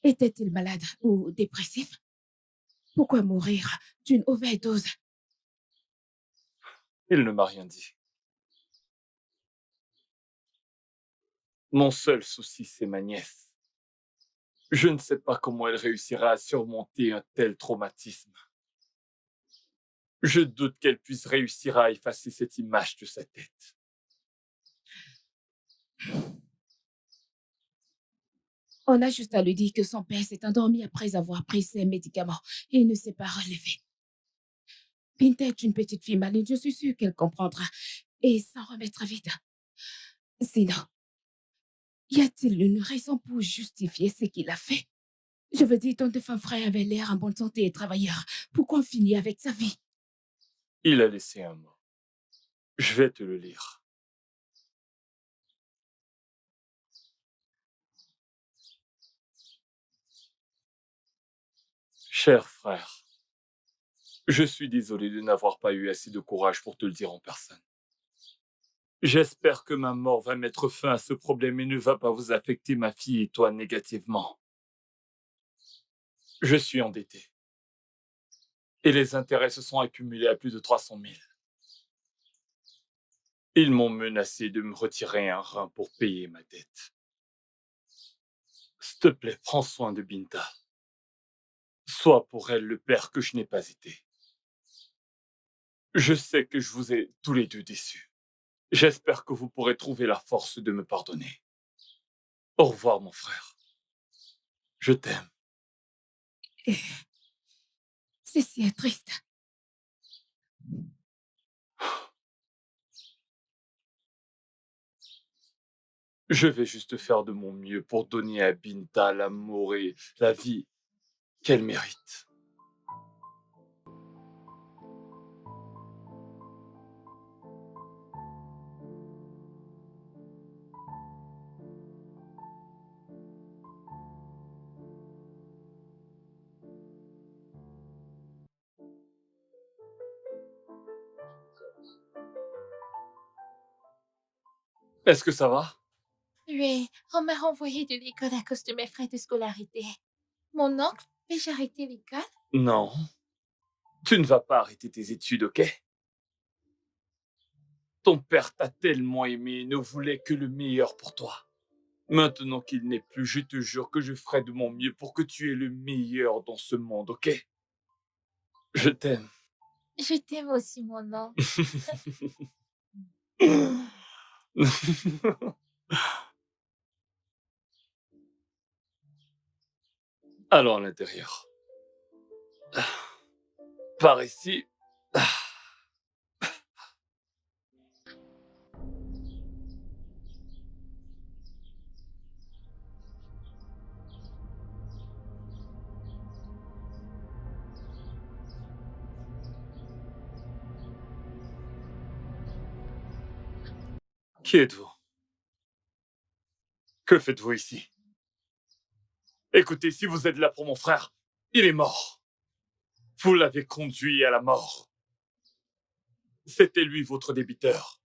Était-il malade ou dépressif? Pourquoi mourir d'une overdose? Il ne m'a rien dit. Mon seul souci, c'est ma nièce. Je ne sais pas comment elle réussira à surmonter un tel traumatisme. Je doute qu'elle puisse réussir à effacer cette image de sa tête. On a juste à lui dire que son père s'est endormi après avoir pris ses médicaments et il ne s'est pas relevé. Binta est une petite fille maligne, je suis sûre qu'elle comprendra et s'en remettra vite. Sinon, y a-t-il une raison pour justifier ce qu'il a fait? Je veux dire, ton défunt frère avait l'air en bonne santé et travailleur. Pourquoi finir avec sa vie? Il a laissé un mot. Je vais te le lire. Cher frère, je suis désolé de n'avoir pas eu assez de courage pour te le dire en personne. J'espère que ma mort va mettre fin à ce problème et ne va pas vous affecter, ma fille et toi, négativement. Je suis endetté. Et les intérêts se sont accumulés à plus de 300 000. Ils m'ont menacé de me retirer un rein pour payer ma dette. S'il te plaît, prends soin de Binta. Sois pour elle le père que je n'ai pas été. Je sais que je vous ai tous les deux déçus. J'espère que vous pourrez trouver la force de me pardonner. Au revoir, mon frère. Je t'aime. Ceci est triste. Je vais juste faire de mon mieux pour donner à Binta l'amour et la vie qu'elle mérite. Est-ce que ça va? Oui, on m'a renvoyé de l'école à cause de mes frais de scolarité. Mon oncle, vais-je arrêter l'école? Non. Tu ne vas pas arrêter tes études, ok? Ton père t'a tellement aimé et ne voulait que le meilleur pour toi. Maintenant qu'il n'est plus, je te jure que je ferai de mon mieux pour que tu aies le meilleur dans ce monde, ok? Je t'aime. Je t'aime aussi, mon oncle. Allons à l'intérieur. Par ici. Qui êtes-vous? Que faites-vous ici? Écoutez, si vous êtes là pour mon frère, il est mort. Vous l'avez conduit à la mort. C'était lui votre débiteur.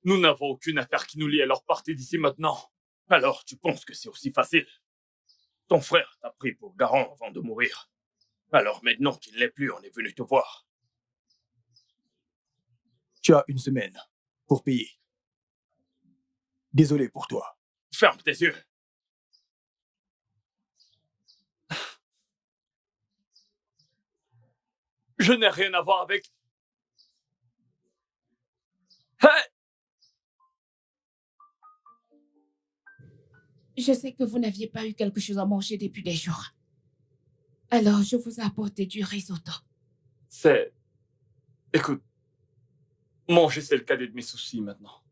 Nous n'avons aucune affaire qui nous lie, alors partez d'ici maintenant. Alors, tu penses que c'est aussi facile? Ton frère t'a pris pour garant avant de mourir. Alors maintenant qu'il n'est plus, on est venu te voir. Tu as 1 semaine pour payer. Désolé pour toi. Ferme tes yeux. Je n'ai rien à voir avec... Hey! Je sais que vous n'aviez pas eu quelque chose à manger depuis des jours. Alors, je vous ai apporté du risotto. C'est... Écoute, manger, c'est le cadet de mes soucis maintenant.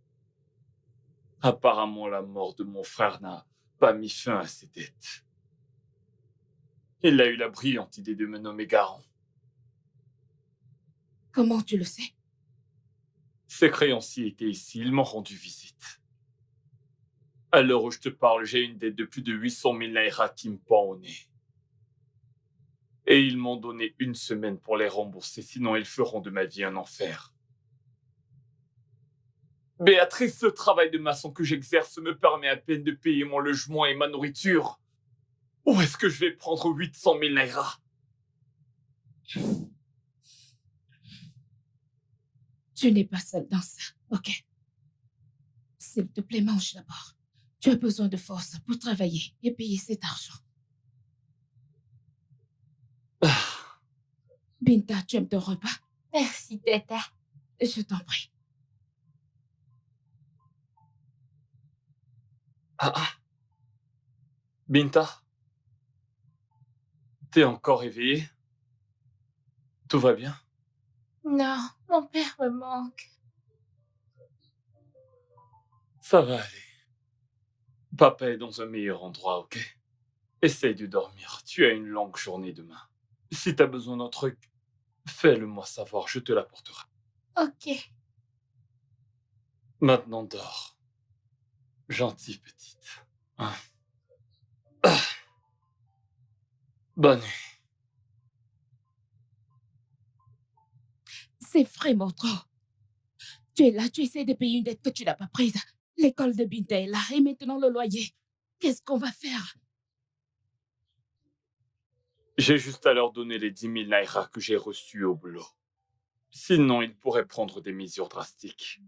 Apparemment, la mort de mon frère n'a pas mis fin à ses dettes. Il a eu la brillante idée de me nommer garant. Comment tu le sais? Ses créanciers étaient ici, ils m'ont rendu visite. À l'heure où je te parle, j'ai une dette de plus de 800 000 naira qui me pend au nez. Et ils m'ont donné 1 semaine pour les rembourser, sinon ils feront de ma vie un enfer. Béatrice, ce travail de maçon que j'exerce me permet à peine de payer mon logement et ma nourriture. Où est-ce que je vais prendre 800 000 naira? Tu n'es pas seul dans ça, ok? S'il te plaît, mange d'abord. Tu as besoin de force pour travailler et payer cet argent. Binta, tu aimes ton repas? Merci, Tata. Je t'en prie. Binta, t'es encore éveillée? Tout va bien? Non, mon père me manque. Ça va aller. Papa est dans un meilleur endroit, ok? Essaye de dormir. Tu as une longue journée demain. Si t'as besoin d'un truc, fais-le-moi savoir, je te l'apporterai. Ok. Maintenant, dors. Gentille petite. Hein. Bonne nuit. C'est vraiment trop. Tu es là, tu essaies de payer une dette que tu n'as pas prise. L'école de Binta est là et maintenant le loyer. Qu'est-ce qu'on va faire? J'ai juste à leur donner les 10 000 naira que j'ai reçus au boulot. Sinon, ils pourraient prendre des mesures drastiques.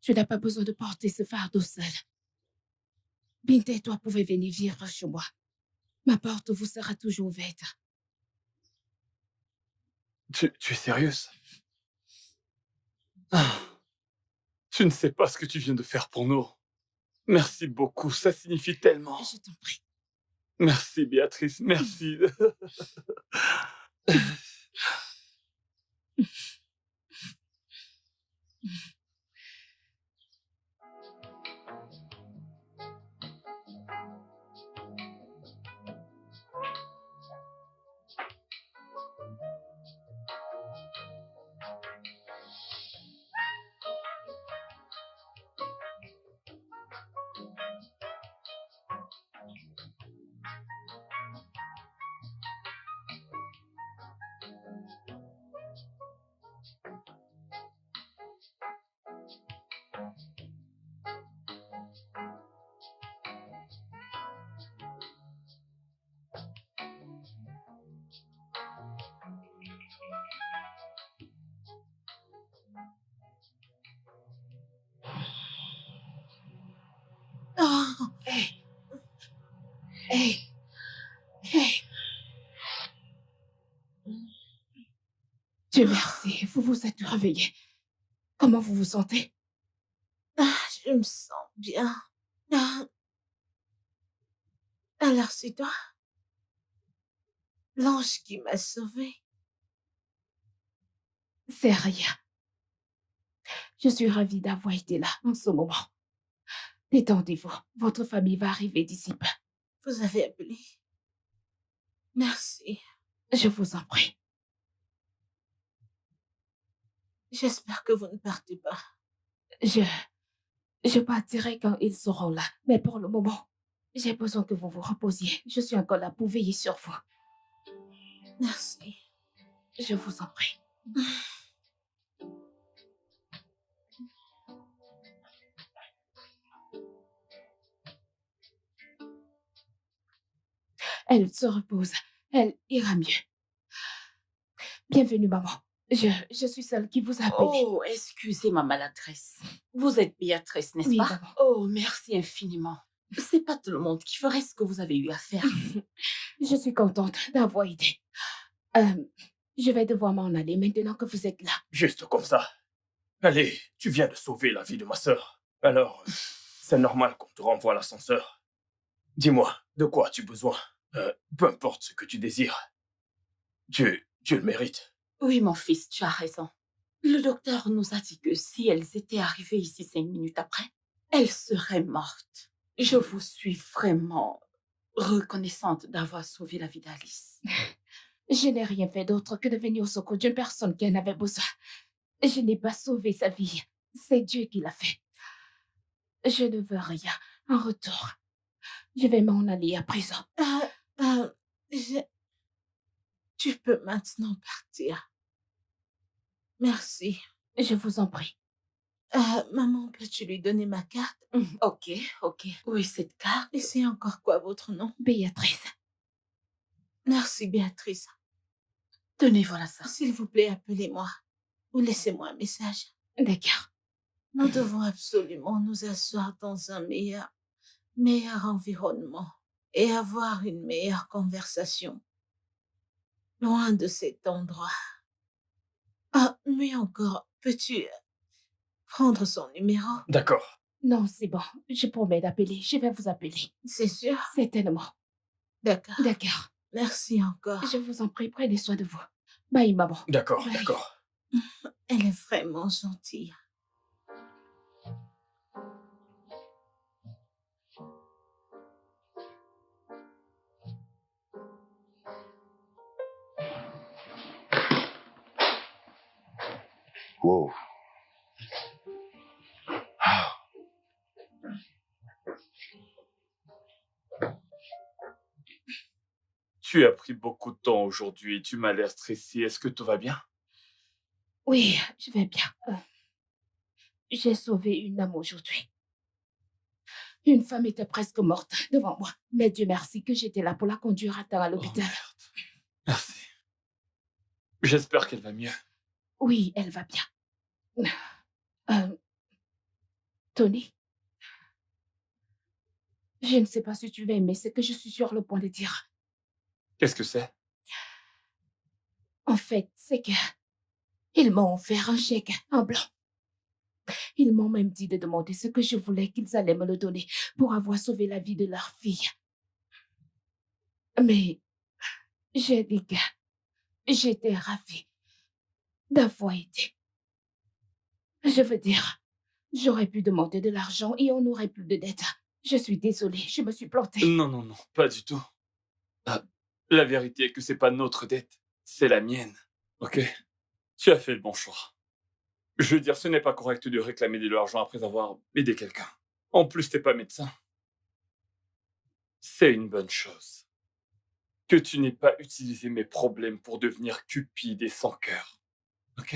Tu n'as pas besoin de porter ce fardeau seul. Binta et toi pouvez venir vivre chez moi. Ma porte vous sera toujours ouverte. Tu es sérieuse? Tu ne sais pas ce que tu viens de faire pour nous. Merci beaucoup, ça signifie tellement. Je t'en prie. Merci Béatrice, merci. Oh, hey. Hey. Hey. Dieu merci, vous vous êtes réveillé. Comment vous vous sentez? Je me sens bien. Alors c'est toi? L'ange qui m'a sauvée. C'est rien. Je suis ravie d'avoir été là en ce moment. Détendez-vous, votre famille va arriver d'ici peu. Vous avez appelé. Merci. Je vous en prie. J'espère que vous ne partez pas. Je partirai quand ils seront là. Mais pour le moment, j'ai besoin que vous vous reposiez. Je suis encore là pour veiller sur vous. Merci. Je vous en prie. Elle se repose. Elle ira mieux. Bienvenue, maman. Je suis celle qui vous a appelé. Oh, excusez ma maladresse. Vous êtes Béatrice, n'est-ce Oui, pas? maman. Oh, merci infiniment. C'est pas tout le monde qui ferait ce que vous avez eu à faire. Je suis contente d'avoir aidé. Je vais devoir m'en aller maintenant que vous êtes là. Juste comme ça. Allez, tu viens de sauver la vie de ma sœur. Alors, c'est normal qu'on te renvoie à l'ascenseur. Dis-moi, de quoi as-tu besoin? Peu importe ce que tu désires. Tu le mérites. Oui, mon fils, tu as raison. Le docteur nous a dit que si elles étaient arrivées ici 5 minutes après, elles seraient mortes. Je vous suis vraiment reconnaissante d'avoir sauvé la vie d'Alice. Je n'ai rien fait d'autre que de venir au secours d'une personne qui en avait besoin. Je n'ai pas sauvé sa vie. C'est Dieu qui l'a fait. Je ne veux rien en retour. Je vais m'en aller à présent. Tu peux maintenant partir. Merci. Je vous en prie. Maman, peux-tu lui donner ma carte? Ok, ok. Oui, cette carte. Et c'est encore quoi votre nom? Béatrice. Merci, Béatrice. Tenez, voilà ça. S'il vous plaît, appelez-moi ou laissez-moi un message. D'accord. Nous devons absolument nous asseoir dans un meilleur environnement et avoir une meilleure conversation. Loin de cet endroit. Ah, mais encore, peux-tu prendre son numéro? D'accord. Non, c'est bon. Je promets d'appeler. Je vais vous appeler. C'est sûr? Certainement. D'accord. D'accord. Merci encore. Je vous en prie, prenez soin de vous. Bye, maman. D'accord, Bye. d'accord. Elle est vraiment gentille. Wow. Tu as pris beaucoup de temps aujourd'hui. Tu m'as l'air stressé. Est-ce que tout va bien? Oui, je vais bien. J'ai sauvé une âme aujourd'hui. Une femme était presque morte devant moi. Mais Dieu merci que j'étais là pour la conduire à temps à Oh l'hôpital. merde. Merci. J'espère qu'elle va mieux. Oui, elle va bien. Tony, je ne sais pas si tu vas aimer ce que je suis sur le point de dire. Qu'est-ce que c'est? En fait, c'est que ils m'ont offert un chèque en blanc. Ils m'ont même dit de demander ce que je voulais qu'ils allaient me le donner pour avoir sauvé la vie de leur fille. Mais j'ai dit que j'étais ravie d'avoir été. Je veux dire, j'aurais pu demander de l'argent et on n'aurait plus de dettes. Je suis désolée, je me suis plantée. Non, non, non, pas du tout. Ah, la vérité est que c'est pas notre dette, c'est la mienne. Ok? Tu as fait le bon choix. Je veux dire, ce n'est pas correct de réclamer de l'argent après avoir aidé quelqu'un. En plus, t'es pas médecin. C'est une bonne chose. Que tu n'aies pas utilisé mes problèmes pour devenir cupide et sans cœur. Ok?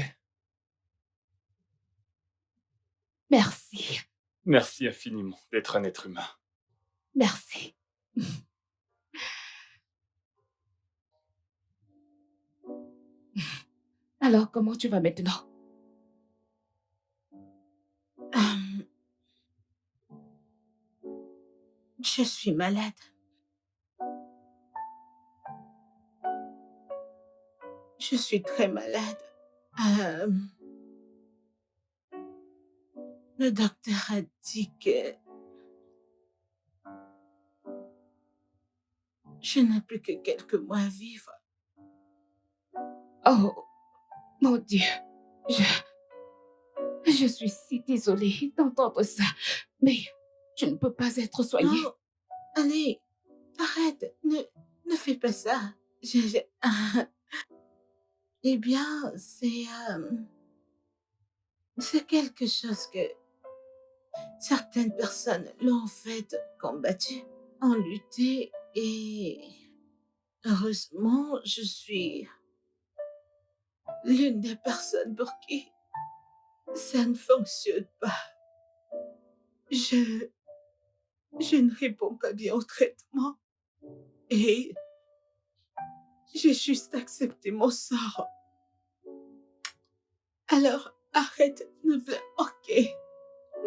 Merci, Merci infiniment d'être un être humain. merci. Alors, comment tu vas maintenant? Je suis malade. Je suis très malade. Le docteur a dit que je n'ai plus que quelques mois à vivre. Oh, mon Dieu, je suis si désolée d'entendre ça, mais je ne peux pas être soignée. Non, allez, arrête, ne fais pas ça. Eh bien, c'est quelque chose que certaines personnes l'ont fait, combattu, ont lutté et heureusement, je suis l'une des personnes pour qui ça ne fonctionne pas. Je ne réponds pas bien au traitement et j'ai juste accepté mon sort. Alors, arrête, ne pleure, ok.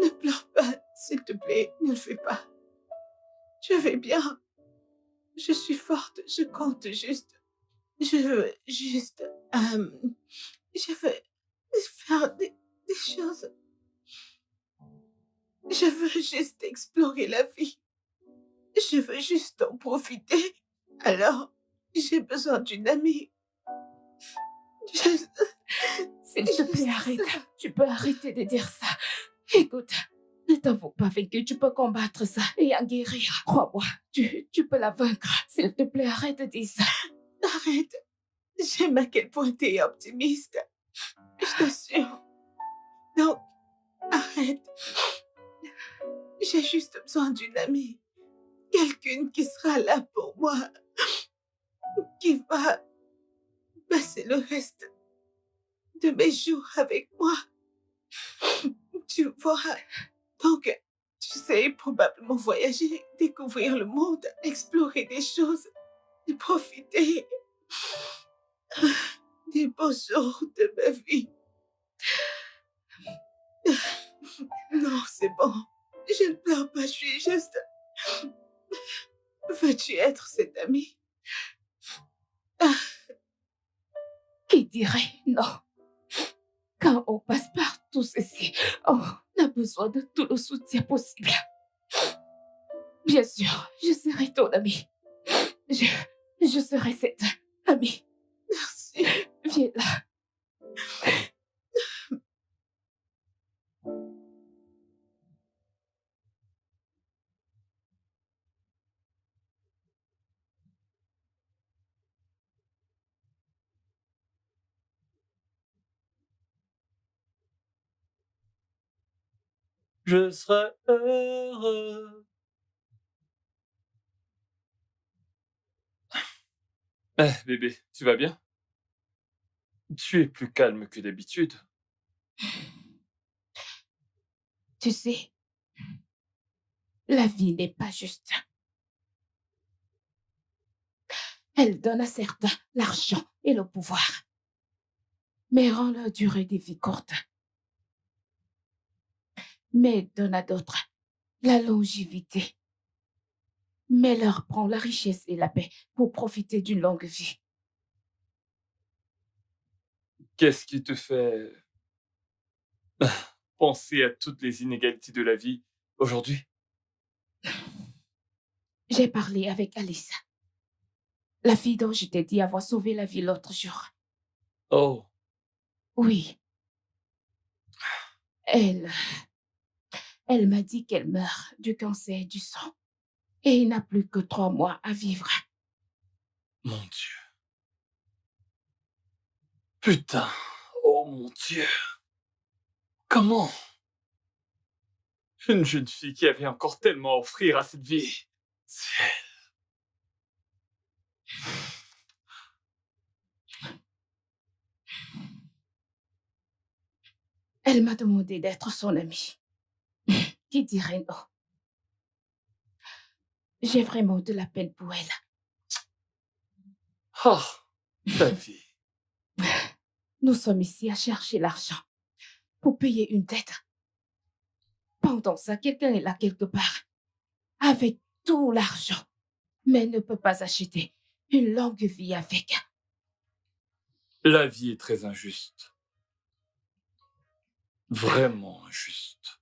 Ne pleure pas, s'il te plaît, ne le fais pas. Je vais bien. Je suis forte, je compte juste. Je veux juste... je veux faire des choses. Je veux juste explorer la vie. Je veux juste en profiter. Alors, j'ai besoin d'une amie. S'il te plaît, arrête. Tu peux arrêter de dire ça. Écoute, ne t'avoue pas vaincu. Tu peux combattre ça et en guérir. Crois-moi, tu peux la vaincre. S'il te plaît, arrête de dire ça. Arrête. J'aime à quel point tu es optimiste. Je t'assure. Donc, arrête. J'ai juste besoin d'une amie. Quelqu'une qui sera là pour moi. Qui va passer le reste de mes jours avec moi. Tu vois, donc, tu sais probablement voyager, découvrir le monde, explorer des choses et profiter des beaux jours de ma vie. Non, c'est bon. Je ne pleure pas, je suis juste... Veux-tu être cet ami? Qui dirait non? Quand on passe par tout ceci, on a besoin de tout le soutien possible. Bien sûr, je serai ton ami. Je serai cette amie. Merci. Viens là. Je serai heureux. Bébé, tu vas bien? Tu es plus calme que d'habitude. Tu sais, la vie n'est pas juste. Elle donne à certains l'argent et le pouvoir, mais rend leur durée de vie courte. Mais donne à d'autres la longévité, mais leur prend la richesse et la paix pour profiter d'une longue vie. Qu'est-ce qui te fait penser à toutes les inégalités de la vie aujourd'hui? J'ai parlé avec Alice, la fille dont je t'ai dit avoir sauvé la vie l'autre jour. Oh, Oui, elle m'a dit qu'elle meurt du cancer du sang et il n'a plus que 3 mois à vivre. mon Dieu. Putain, oh mon Dieu. Comment? Une jeune fille qui avait encore tellement à offrir à cette vie. C'est Elle m'a demandé d'être son amie. Qui dirait non? J'ai vraiment de la peine pour elle. Ah, ta vie. Nous sommes ici à chercher l'argent pour payer une dette. Pendant ça, quelqu'un est là quelque part, avec tout l'argent, mais ne peut pas acheter une longue vie avec. La vie est très injuste. Vraiment injuste.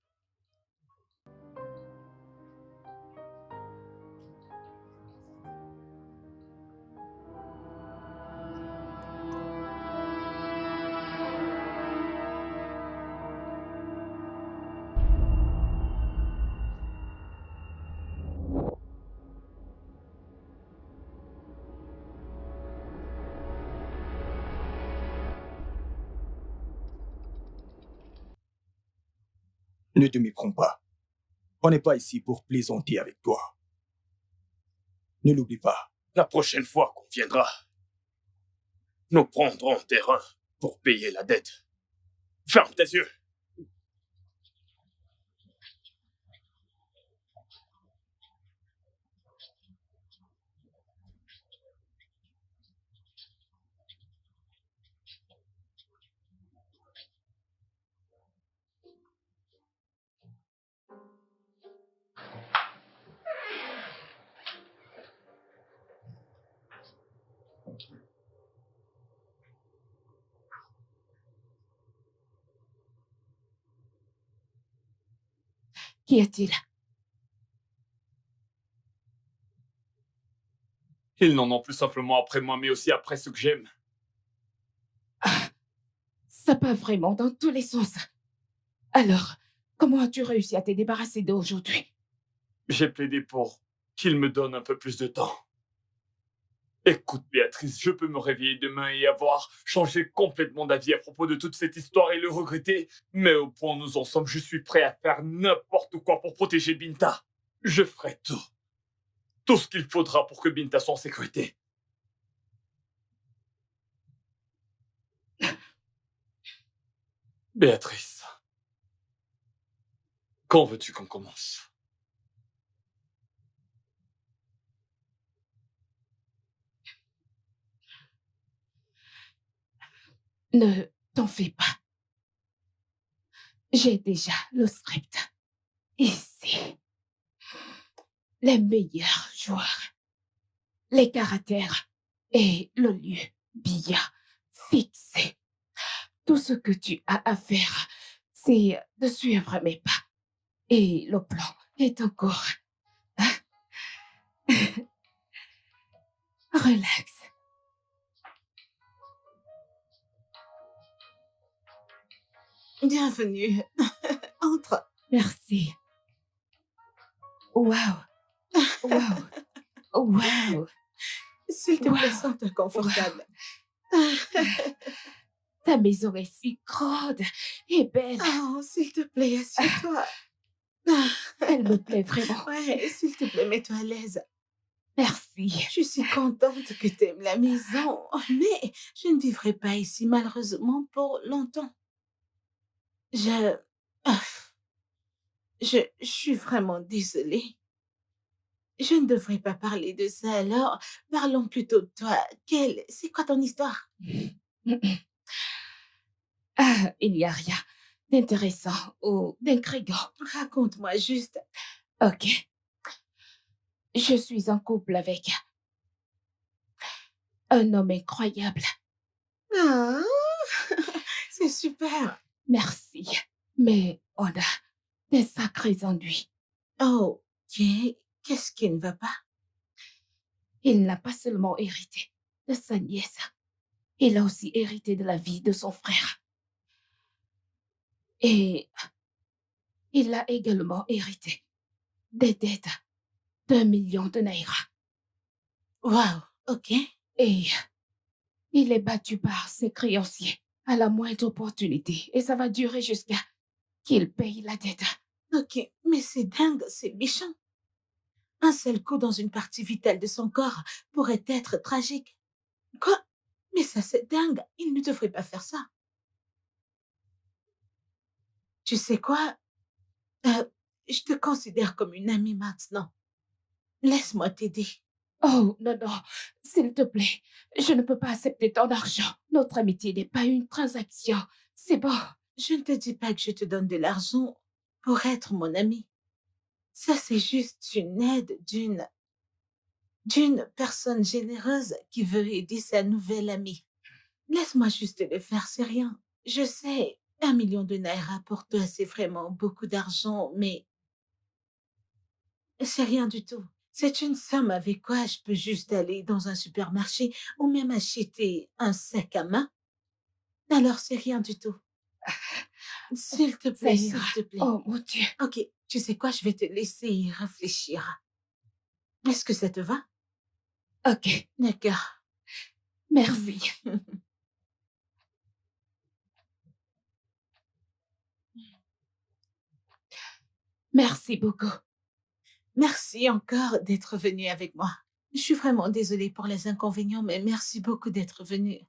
Ne te méprends pas. On n'est pas ici pour plaisanter avec toi. Ne l'oublie pas. La prochaine fois qu'on viendra, nous prendrons des reins pour payer la dette. Ferme tes yeux. Qu'y a-t-il? Ils n'en ont plus simplement après moi, mais aussi après ceux que j'aime. Ça part vraiment dans tous les sens. Alors, comment as-tu réussi à te débarrasser d'eux aujourd'hui? J'ai plaidé pour qu'ils me donnent un peu plus de temps. Écoute, Béatrice, je peux me réveiller demain et avoir changé complètement d'avis à propos de toute cette histoire et le regretter, mais au point où nous en sommes, je suis prêt à faire n'importe quoi pour protéger Binta. Je ferai tout. Tout ce qu'il faudra pour que Binta soit en sécurité. Béatrice, Quand veux-tu qu'on commence? Ne t'en fais pas. J'ai déjà le script. Ici, les meilleurs joueurs, les caractères et le lieu bien fixé. Tout ce que tu as à faire, c'est de suivre mes pas. Et le plan est encore... Relax. Bienvenue. Entre. Merci. Waouh. Waouh. Waouh. S'il te plaît, Wow. sens-toi confortable. Ta maison est si grande et belle. Oh, s'il te plaît, assieds-toi. Elle me plaît vraiment. Ouais, s'il te plaît, mets-toi à l'aise. Merci. Je suis contente que tu aimes la maison, mais je ne vivrai pas ici malheureusement pour longtemps. Je... ah, je suis vraiment désolée. Je ne devrais pas parler de ça alors. Parlons plutôt de toi. C'est quoi ton histoire? Ah, il n'y a rien d'intéressant ou d'intriguant. Raconte-moi juste. Ok. Je suis en couple avec un homme incroyable. Ah, c'est super. Merci. Mais on a des sacrés ennuis. Oh, ok. Qu'est-ce qui ne va pas? Il n'a pas seulement hérité de sa nièce, il a aussi hérité de la vie de son frère. Et il a également hérité des dettes d'1 million de naira. Wow, ok. Et il est battu par ses créanciers à la moindre opportunité. Et ça va durer jusqu'à qu'il paye la dette. Ok, mais c'est dingue, c'est méchant. Un seul coup dans une partie vitale de son corps pourrait être tragique. Quoi? Mais ça, c'est dingue. Il ne devrait pas faire ça. Tu sais quoi? Je te considère comme une amie maintenant. Laisse-moi t'aider. Oh, non, non, s'il te plaît, je ne peux pas accepter ton argent. Notre amitié n'est pas une transaction. C'est bon. Je ne te dis pas que je te donne de l'argent pour être mon ami. Ça, c'est juste une aide d'une personne généreuse qui veut aider sa nouvelle amie. Laisse-moi juste le faire, c'est rien. Je sais, 1 million de naira pour toi, c'est vraiment beaucoup d'argent, mais c'est rien du tout. C'est une somme avec quoi je peux juste aller dans un supermarché ou même acheter un sac à main. Alors, c'est rien du tout. S'il te Ça plaît, ira. s'il te plaît. Oh, mon Dieu. Ok, tu sais quoi, je vais te laisser y réfléchir. Est-ce que ça te va? Ok, D'accord. merci. Merci beaucoup. Merci encore d'être venu avec moi. Je suis vraiment désolée pour les inconvénients, mais merci beaucoup d'être venu.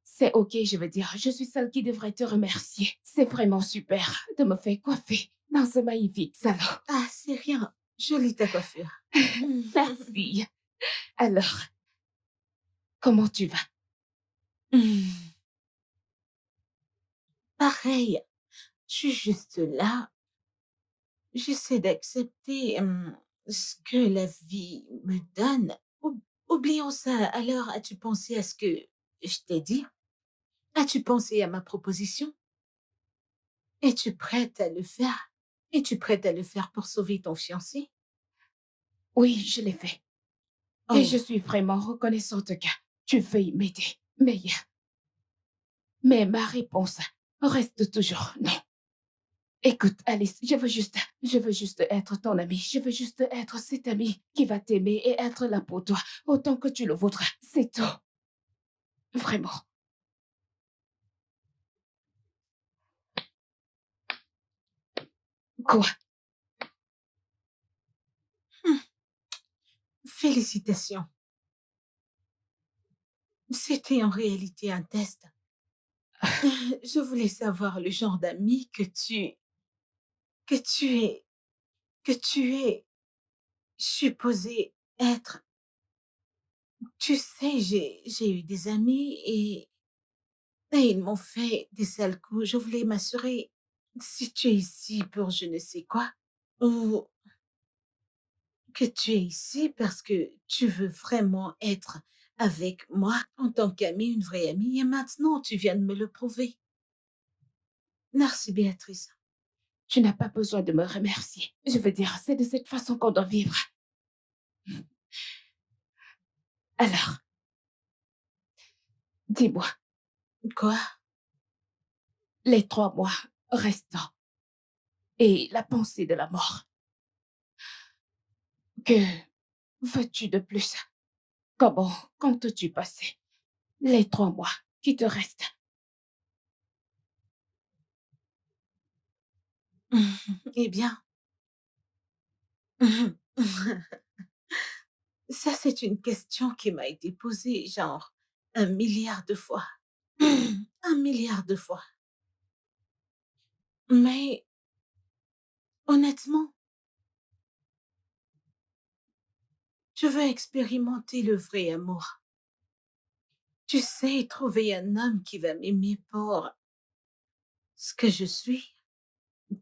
C'est ok, je veux dire. Je suis celle qui devrait te remercier. C'est vraiment super de me faire coiffer dans ce magnifique salon. Ah, c'est rien. Jolie ta coiffure. Merci. Alors, comment tu vas? Hmm. Pareil, je suis juste là. J'essaie d'accepter ce que la vie me donne. Oublions ça. Alors, as-tu pensé à ce que je t'ai dit? As-tu pensé à ma proposition? Es-tu prête à le faire? Es-tu prête à le faire pour sauver ton fiancé? Oui, je l'ai fait. Et je suis vraiment reconnaissante que tu veuilles m'aider. Mais ma réponse reste toujours non. Écoute, Alice, je veux juste être ton amie. Je veux juste être cette amie qui va t'aimer et être là pour toi autant que tu le voudras. C'est tout. Vraiment. Quoi? Félicitations. C'était en réalité un test. Je voulais savoir le genre d'ami que tu que tu es supposé être. Tu sais, j'ai eu des amis et ils m'ont fait des sales coups. Je voulais m'assurer si tu es ici pour je ne sais quoi ou que tu es ici parce que tu veux vraiment être avec moi en tant qu'amie, une vraie amie, et maintenant tu viens de me le prouver. Merci, Béatrice. Tu n'as pas besoin de me remercier. Je veux dire, c'est de cette façon qu'on doit vivre. Alors, dis-moi, Quoi? les 3 mois restants et la pensée de la mort. Que veux-tu de plus? Comment comptes-tu passer les 3 mois qui te restent? Eh bien, ça c'est une question qui m'a été posée genre 1 milliard de fois. 1 milliard de fois. Mais honnêtement, je veux expérimenter le vrai amour. Tu sais, trouver un homme qui va m'aimer pour ce que je suis.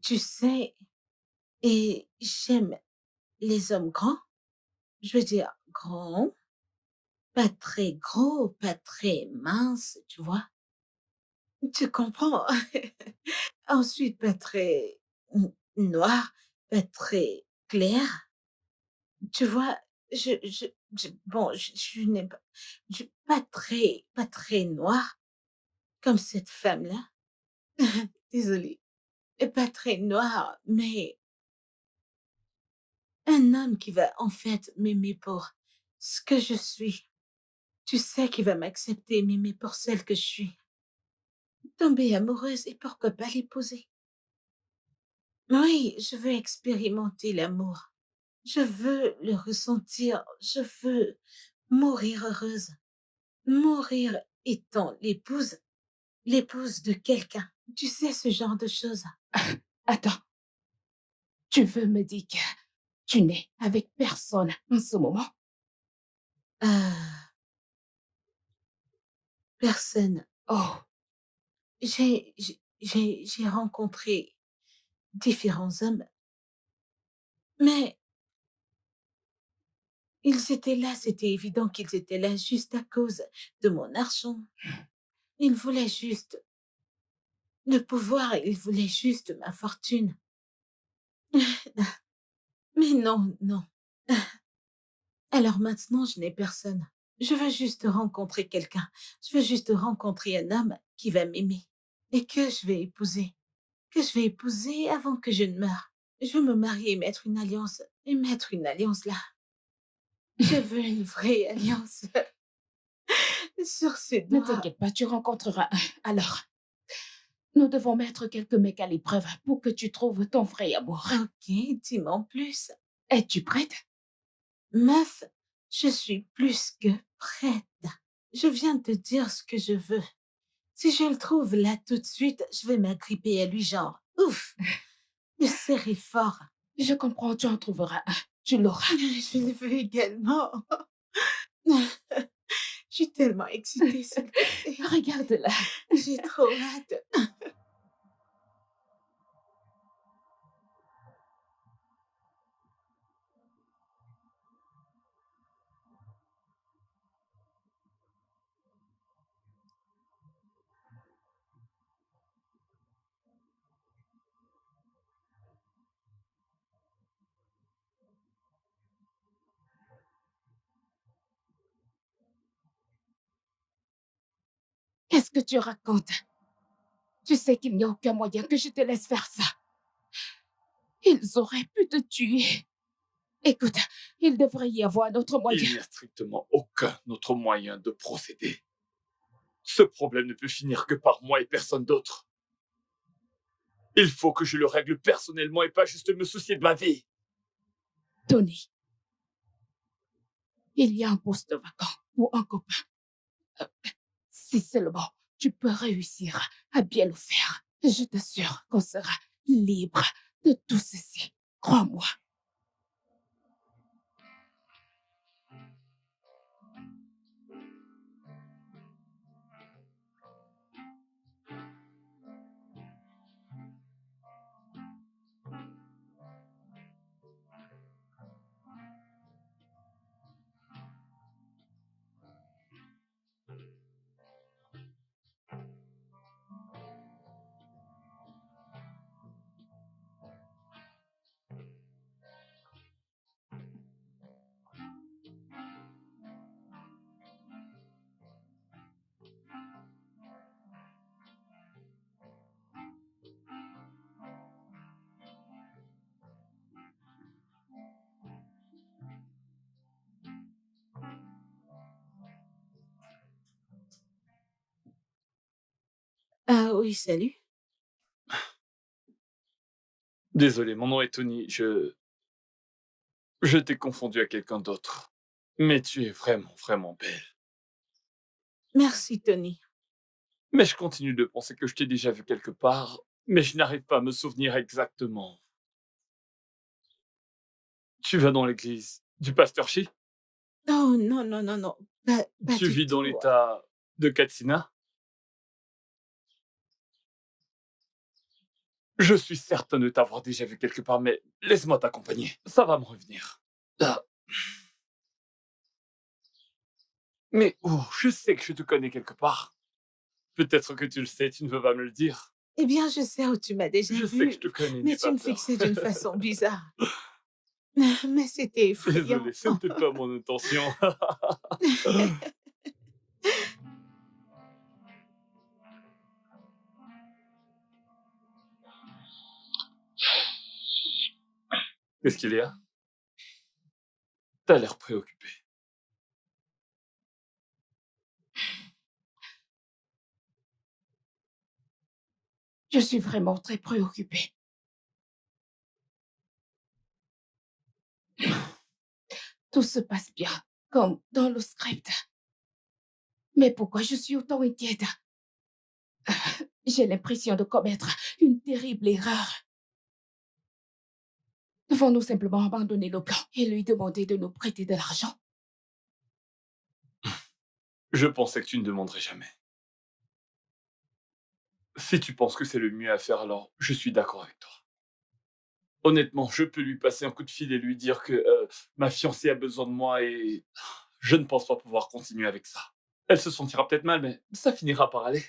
Tu sais, et j'aime les hommes grands. Je veux dire grands, pas très gros, pas très minces, tu vois. Tu comprends? Ensuite, pas très noir, pas très clair. Tu vois, bon, je n'ai pas, pas très noir comme cette femme-là. Désolée. Et pas très noir, mais un homme qui va en fait m'aimer pour ce que je suis. Tu sais qu'il va m'accepter, m'aimer pour celle que je suis. Tomber amoureuse et pourquoi pas l'épouser. Oui, je veux expérimenter l'amour. Je veux le ressentir. Je veux mourir heureuse. Mourir étant l'épouse de quelqu'un. Tu sais, ce genre de choses. Attends, tu veux me dire que tu n'es avec personne en ce moment? Euh, personne. Oh, J'ai rencontré différents hommes, mais ils étaient là, c'était évident qu'ils étaient là juste à cause de mon argent. Ils voulaient juste le pouvoir, ils voulaient juste ma fortune. Mais non, non. Alors maintenant, je n'ai personne. Je veux juste rencontrer quelqu'un. Je veux juste rencontrer un homme qui va m'aimer et que je vais épouser. Que je vais épouser avant que je ne meure. Je veux me marier et mettre une alliance là. Je veux une vraie alliance sur ses ne doigts. t'inquiète pas, tu rencontreras un. Alors, nous devons mettre quelques mecs à l'épreuve pour que tu trouves ton vrai amour. Ok, dis-moi en plus. Es-tu prête? Meuf, je suis plus que prête. Je viens de te dire ce que je veux. Si je le trouve là tout de suite, je vais m'agripper à lui genre, ouf, le serrer fort. Je comprends, tu en trouveras un. Tu l'auras. Je le veux également. Je suis tellement excitée, s'il te plaît. Regarde-la. J'ai trop hâte. Qu'est-ce que tu racontes? Tu sais qu'il n'y a aucun moyen que je te laisse faire ça. Ils auraient pu te tuer. Écoute, il devrait y avoir un autre Il moyen. n'y a strictement aucun autre moyen de procéder. Ce problème ne peut finir que par moi et personne d'autre. Il faut que je le règle personnellement et pas juste me soucier de ma vie. Tony, il y a un poste vacant pour un copain. Si seulement tu peux réussir à bien le faire, je t'assure qu'on sera libre de tout ceci. Crois-moi. Ah oui, salut. Désolé, mon nom est Tony. Je t'ai confondu à quelqu'un d'autre. Mais tu es vraiment, vraiment belle. Merci, Tony. Mais je continue de penser que je t'ai déjà vu quelque part, mais je n'arrive pas à me souvenir exactement. Tu vas dans l'église du pasteur Shi? Oh non, non, non, non. Pas Tu du vis dans tout. l'état de Katsina? Je suis certain de t'avoir déjà vu quelque part, mais laisse-moi t'accompagner. Ça va me revenir. Ah. Mais oh, je sais que je te connais quelque part. Peut-être que tu le sais, tu ne veux pas me le dire. Eh bien, je sais où tu m'as déjà Je sais que vu, je te connais, mais n'aie tu pas me peur. fixais d'une façon bizarre. Mais c'était effrayant. Désolé, ce n'était pas mon intention. Qu'est-ce qu'il y a? T'as l'air préoccupé. Je suis vraiment très préoccupée. Tout se passe bien, comme dans le script. Mais pourquoi je suis autant inquiète? J'ai l'impression de commettre une terrible erreur. Devons-nous simplement abandonner le plan et lui demander de nous prêter de l'argent? Je pensais que tu ne demanderais jamais. Si tu penses que c'est le mieux à faire, alors je suis d'accord avec toi. Honnêtement, je peux lui passer un coup de fil et lui dire que ma fiancée a besoin de moi et je ne pense pas pouvoir continuer avec ça. Elle se sentira peut-être mal, mais ça finira par aller.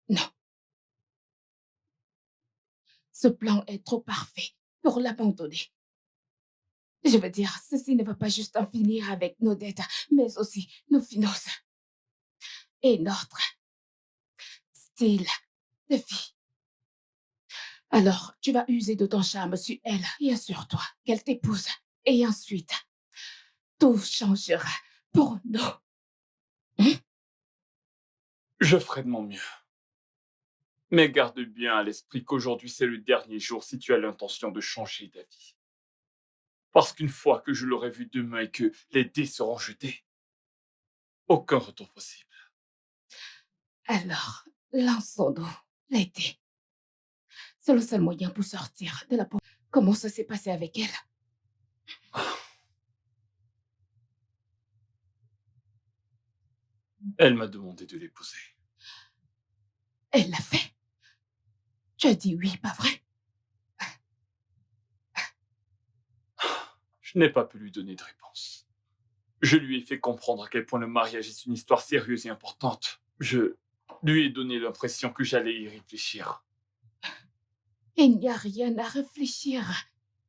Non. Ce plan est trop parfait pour l'abandonner. Je veux dire, ceci ne va pas juste en finir avec nos dettes, mais aussi nos finances et notre style de vie. Alors, tu vas user de ton charme sur elle et assure-toi qu'elle t'épouse. Et ensuite, tout changera pour nous. Je ferai de mon mieux. Mais garde bien à l'esprit qu'aujourd'hui c'est le dernier jour si tu as l'intention de changer d'avis. Parce qu'une fois que je l'aurai vu demain et que les dés seront jetés, aucun retour possible. Alors, lançons-nous l'été. C'est le seul moyen pour sortir de la pauvreté. Comment ça s'est passé avec elle? Elle m'a demandé de l'épouser. Elle l'a fait. Tu as dit oui, pas vrai? Je n'ai pas pu lui donner de réponse. Je lui ai fait comprendre à quel point le mariage est une histoire sérieuse et importante. Je lui ai donné l'impression que j'allais y réfléchir. Il n'y a rien à réfléchir.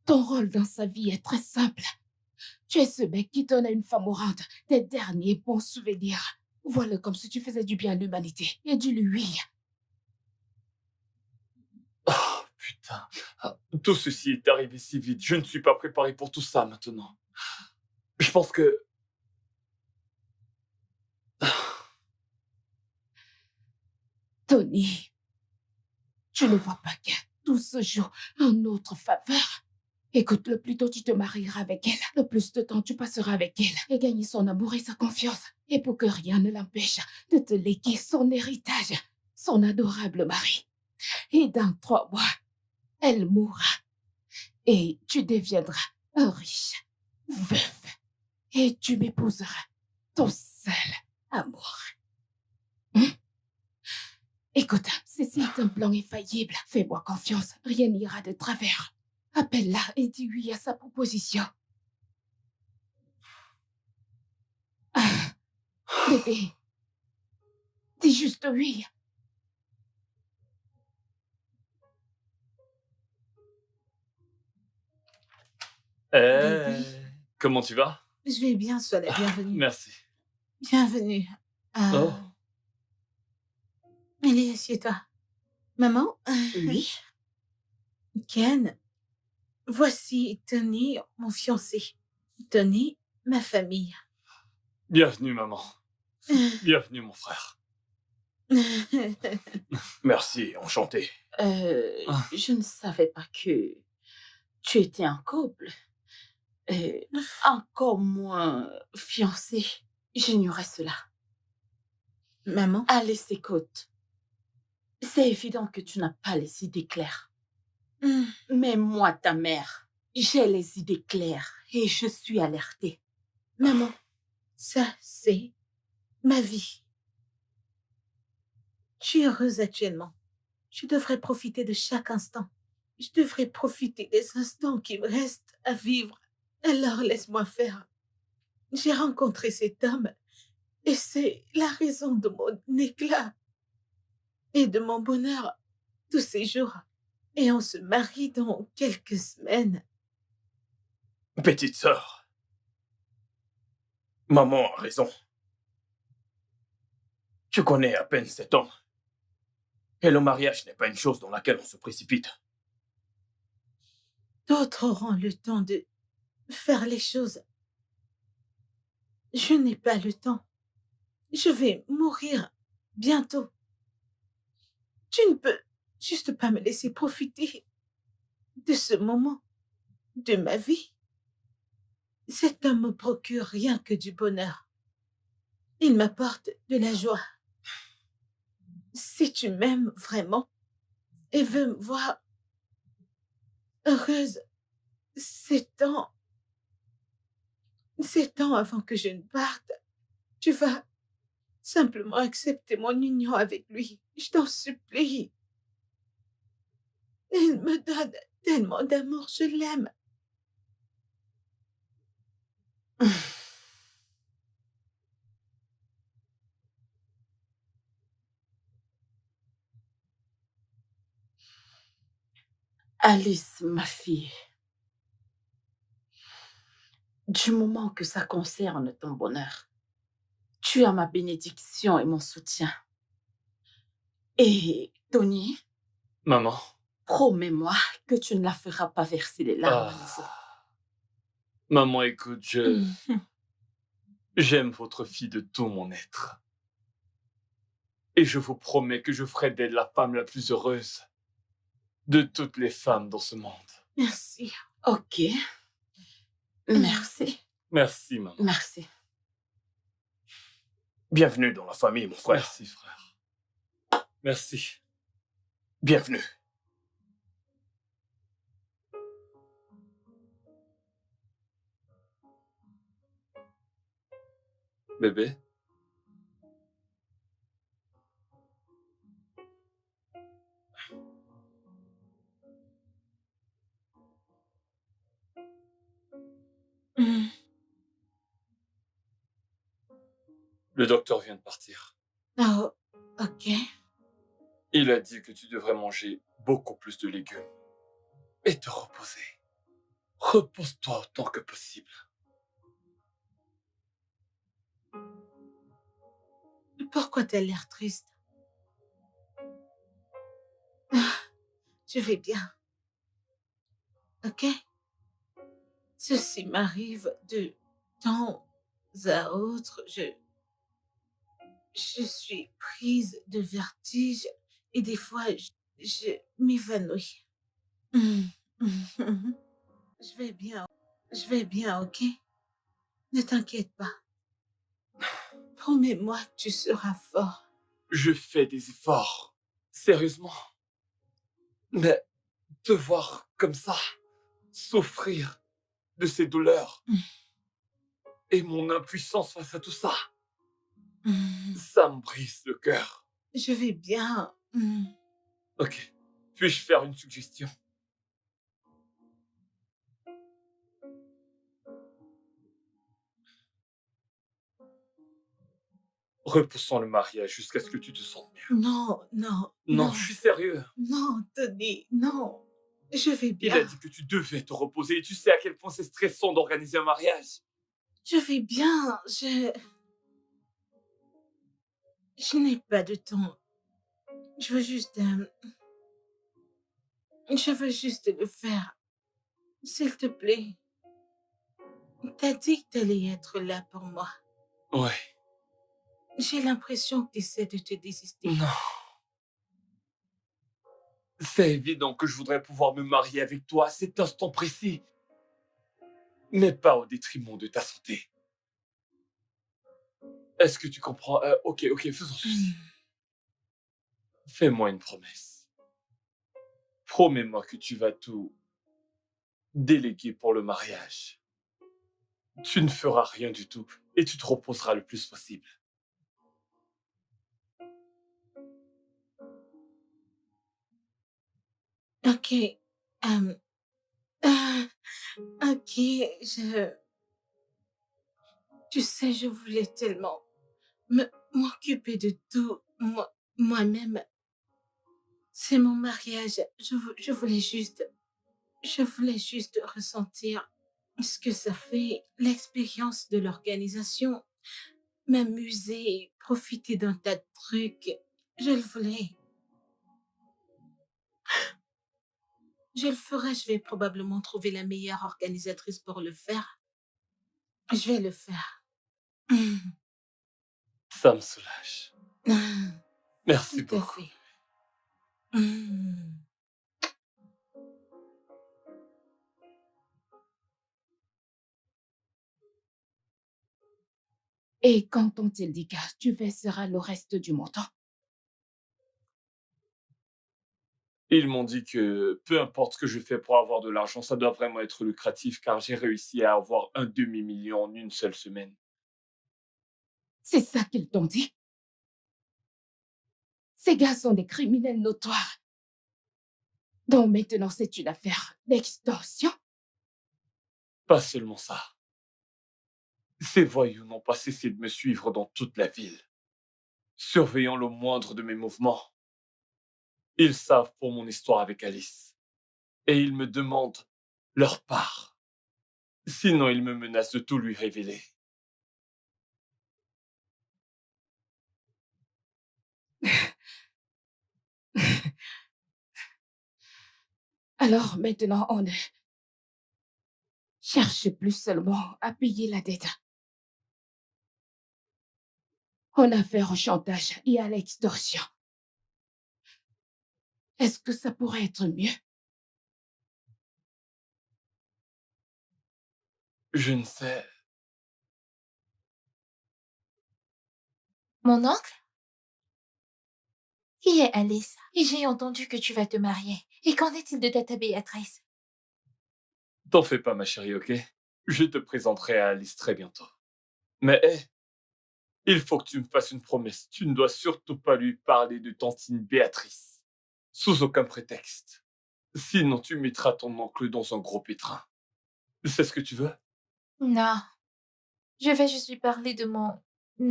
Ton rôle dans sa vie est très simple. Tu es ce mec qui donne à une femme mourante des derniers bons souvenirs. Voilà comme si tu faisais du bien à l'humanité. Et dis-lui. Oh, putain. Tout ceci est arrivé si vite. Je ne suis pas préparé pour tout ça maintenant. Je pense que... Tony, tu ne vois pas que tout se joue en notre faveur. Écoute, le plus tôt tu te marieras avec elle, le plus de temps tu passeras avec elle et gagner son amour et sa confiance. Et pour que rien ne l'empêche de te léguer son héritage, son adorable mari. Et dans 3 mois, elle mourra et tu deviendras un riche veuf et tu m'épouseras, ton seul amour. Écoute, ceci est un plan infaillible. Fais-moi confiance, rien n'ira de travers. Appelle-la et dis oui à sa proposition. Ah, bébé, dis juste oui. Bébé. Comment tu vas? Je vais bien, sois la bienvenue. Merci. Bienvenue. Oh. Allez, assieds-toi. Maman, Oui. Ken, voici Tony, mon fiancé. Tony, ma famille. Bienvenue, maman. Bienvenue, mon frère. Merci, enchanté. Je ne savais pas que tu étais en couple. Encore moins fiancé. J'ignorais cela. Maman, Alice, écoute. C'est évident que tu n'as pas les idées claires. Mais moi, ta mère, j'ai les idées claires et je suis alertée. maman, ça, c'est ma vie. Je suis heureuse actuellement. Je devrais profiter de chaque instant. Je devrais profiter des instants qui me restent à vivre. Alors laisse-moi faire. J'ai rencontré cet homme et c'est la raison de mon éclat et de mon bonheur tous ces jours. Et on se marie dans quelques semaines. Petite sœur. Maman a raison. Tu connais à peine cet homme. Et le mariage n'est pas une chose dans laquelle on se précipite. D'autres auront le temps de faire les choses. Je n'ai pas le temps. Je vais mourir bientôt. Tu ne peux juste pas me laisser profiter de ce moment de ma vie. Cet homme me procure rien que du bonheur. Il m'apporte de la joie. Si tu m'aimes vraiment et veux me voir heureuse, c'est temps avant que je ne parte. Tu vas simplement accepter mon union avec lui. Je t'en supplie. Il me donne tellement d'amour, je l'aime. Alice, ma fille, du moment que ça concerne ton bonheur, tu as ma bénédiction et mon soutien. Et Tony, Maman. promets-moi que tu ne la feras pas verser les larmes à nouveau. Maman, écoute, j'aime votre fille de tout mon être. Et je vous promets que je ferai d'elle la femme la plus heureuse de toutes les femmes dans ce monde. Merci. Ok. Merci. Merci, maman. Merci. Bienvenue dans la famille, mon frère. Merci, frère. Merci. Bienvenue. Bébé. Le docteur vient de partir. Oh, ok. Il a dit que tu devrais manger beaucoup plus de légumes et te reposer. Repose-toi autant que possible. Pourquoi t'as l'air triste? Ah, je vais bien. Ok? Ceci m'arrive de temps à autre. Je suis prise de vertige et des fois je m'évanouis. je vais bien. Je vais bien, ok? Ne t'inquiète pas. Promets-moi que tu seras fort. Je fais des efforts. Sérieusement. Mais te voir comme ça, souffrir de ces douleurs et mon impuissance face à tout ça, ça me brise le cœur. Je vais bien. Ok. Puis-je faire une suggestion? Repoussons le mariage jusqu'à ce que tu te sentes mieux. Non, non, Non, non. je suis sérieux. Non, Tony, non. Je vais Il bien. a dit que tu devais te reposer et tu sais à quel point c'est stressant d'organiser un mariage. Je vais bien. Je n'ai pas de temps. Je veux juste le faire. S'il te plaît. T'as dit que t'allais être là pour moi. Ouais. J'ai l'impression que tu essaies de te désister. Non. C'est évident que je voudrais pouvoir me marier avec toi à cet instant précis. Mais pas au détriment de ta santé. Est-ce que tu comprends? Ok, faisons ceci. Fais-moi une promesse. Promets-moi que tu vas tout déléguer pour le mariage. Tu ne feras rien du tout et tu te reposeras le plus possible. Ok. Ok, Tu sais, je voulais tellement m'occuper de tout moi-même. C'est mon mariage. Je voulais juste ressentir ce que ça fait, l'expérience de l'organisation, m'amuser, profiter d'un tas de trucs. Je le voulais. Je le ferai, je vais probablement trouver la meilleure organisatrice pour le faire. Je vais le faire. Ça me soulage. Merci Tout à beaucoup. fait. Et quand t'ont-ils dit que tu verseras le reste du montant? Ils m'ont dit que peu importe ce que je fais pour avoir de l'argent, ça doit vraiment être lucratif car j'ai réussi à avoir un demi-million en une seule semaine. C'est ça qu'ils t'ont dit? Ces gars sont des criminels notoires. Donc maintenant, c'est une affaire d'extorsion? Pas seulement ça. Ces voyous n'ont pas cessé de me suivre dans toute la ville, surveillant le moindre de mes mouvements. Ils savent pour mon histoire avec Alice. Et ils me demandent leur part. Sinon, ils me menacent de tout lui révéler. Alors maintenant, on ne cherche plus seulement à payer la dette. On a affaire au chantage et à l'extorsion. Est-ce que ça pourrait être mieux? Je ne sais. Mon oncle? Qui est Alice? Et j'ai entendu que tu vas te marier. Et qu'en est-il de ta Béatrice? T'en fais pas, ma chérie, ok? Je te présenterai à Alice très bientôt. Mais hé, il faut que tu me fasses une promesse. Tu ne dois surtout pas lui parler de tantine Béatrice. Sous aucun prétexte. Sinon, tu mettras ton oncle dans un gros pétrin. C'est ce que tu veux? Non. Je vais juste lui parler de mon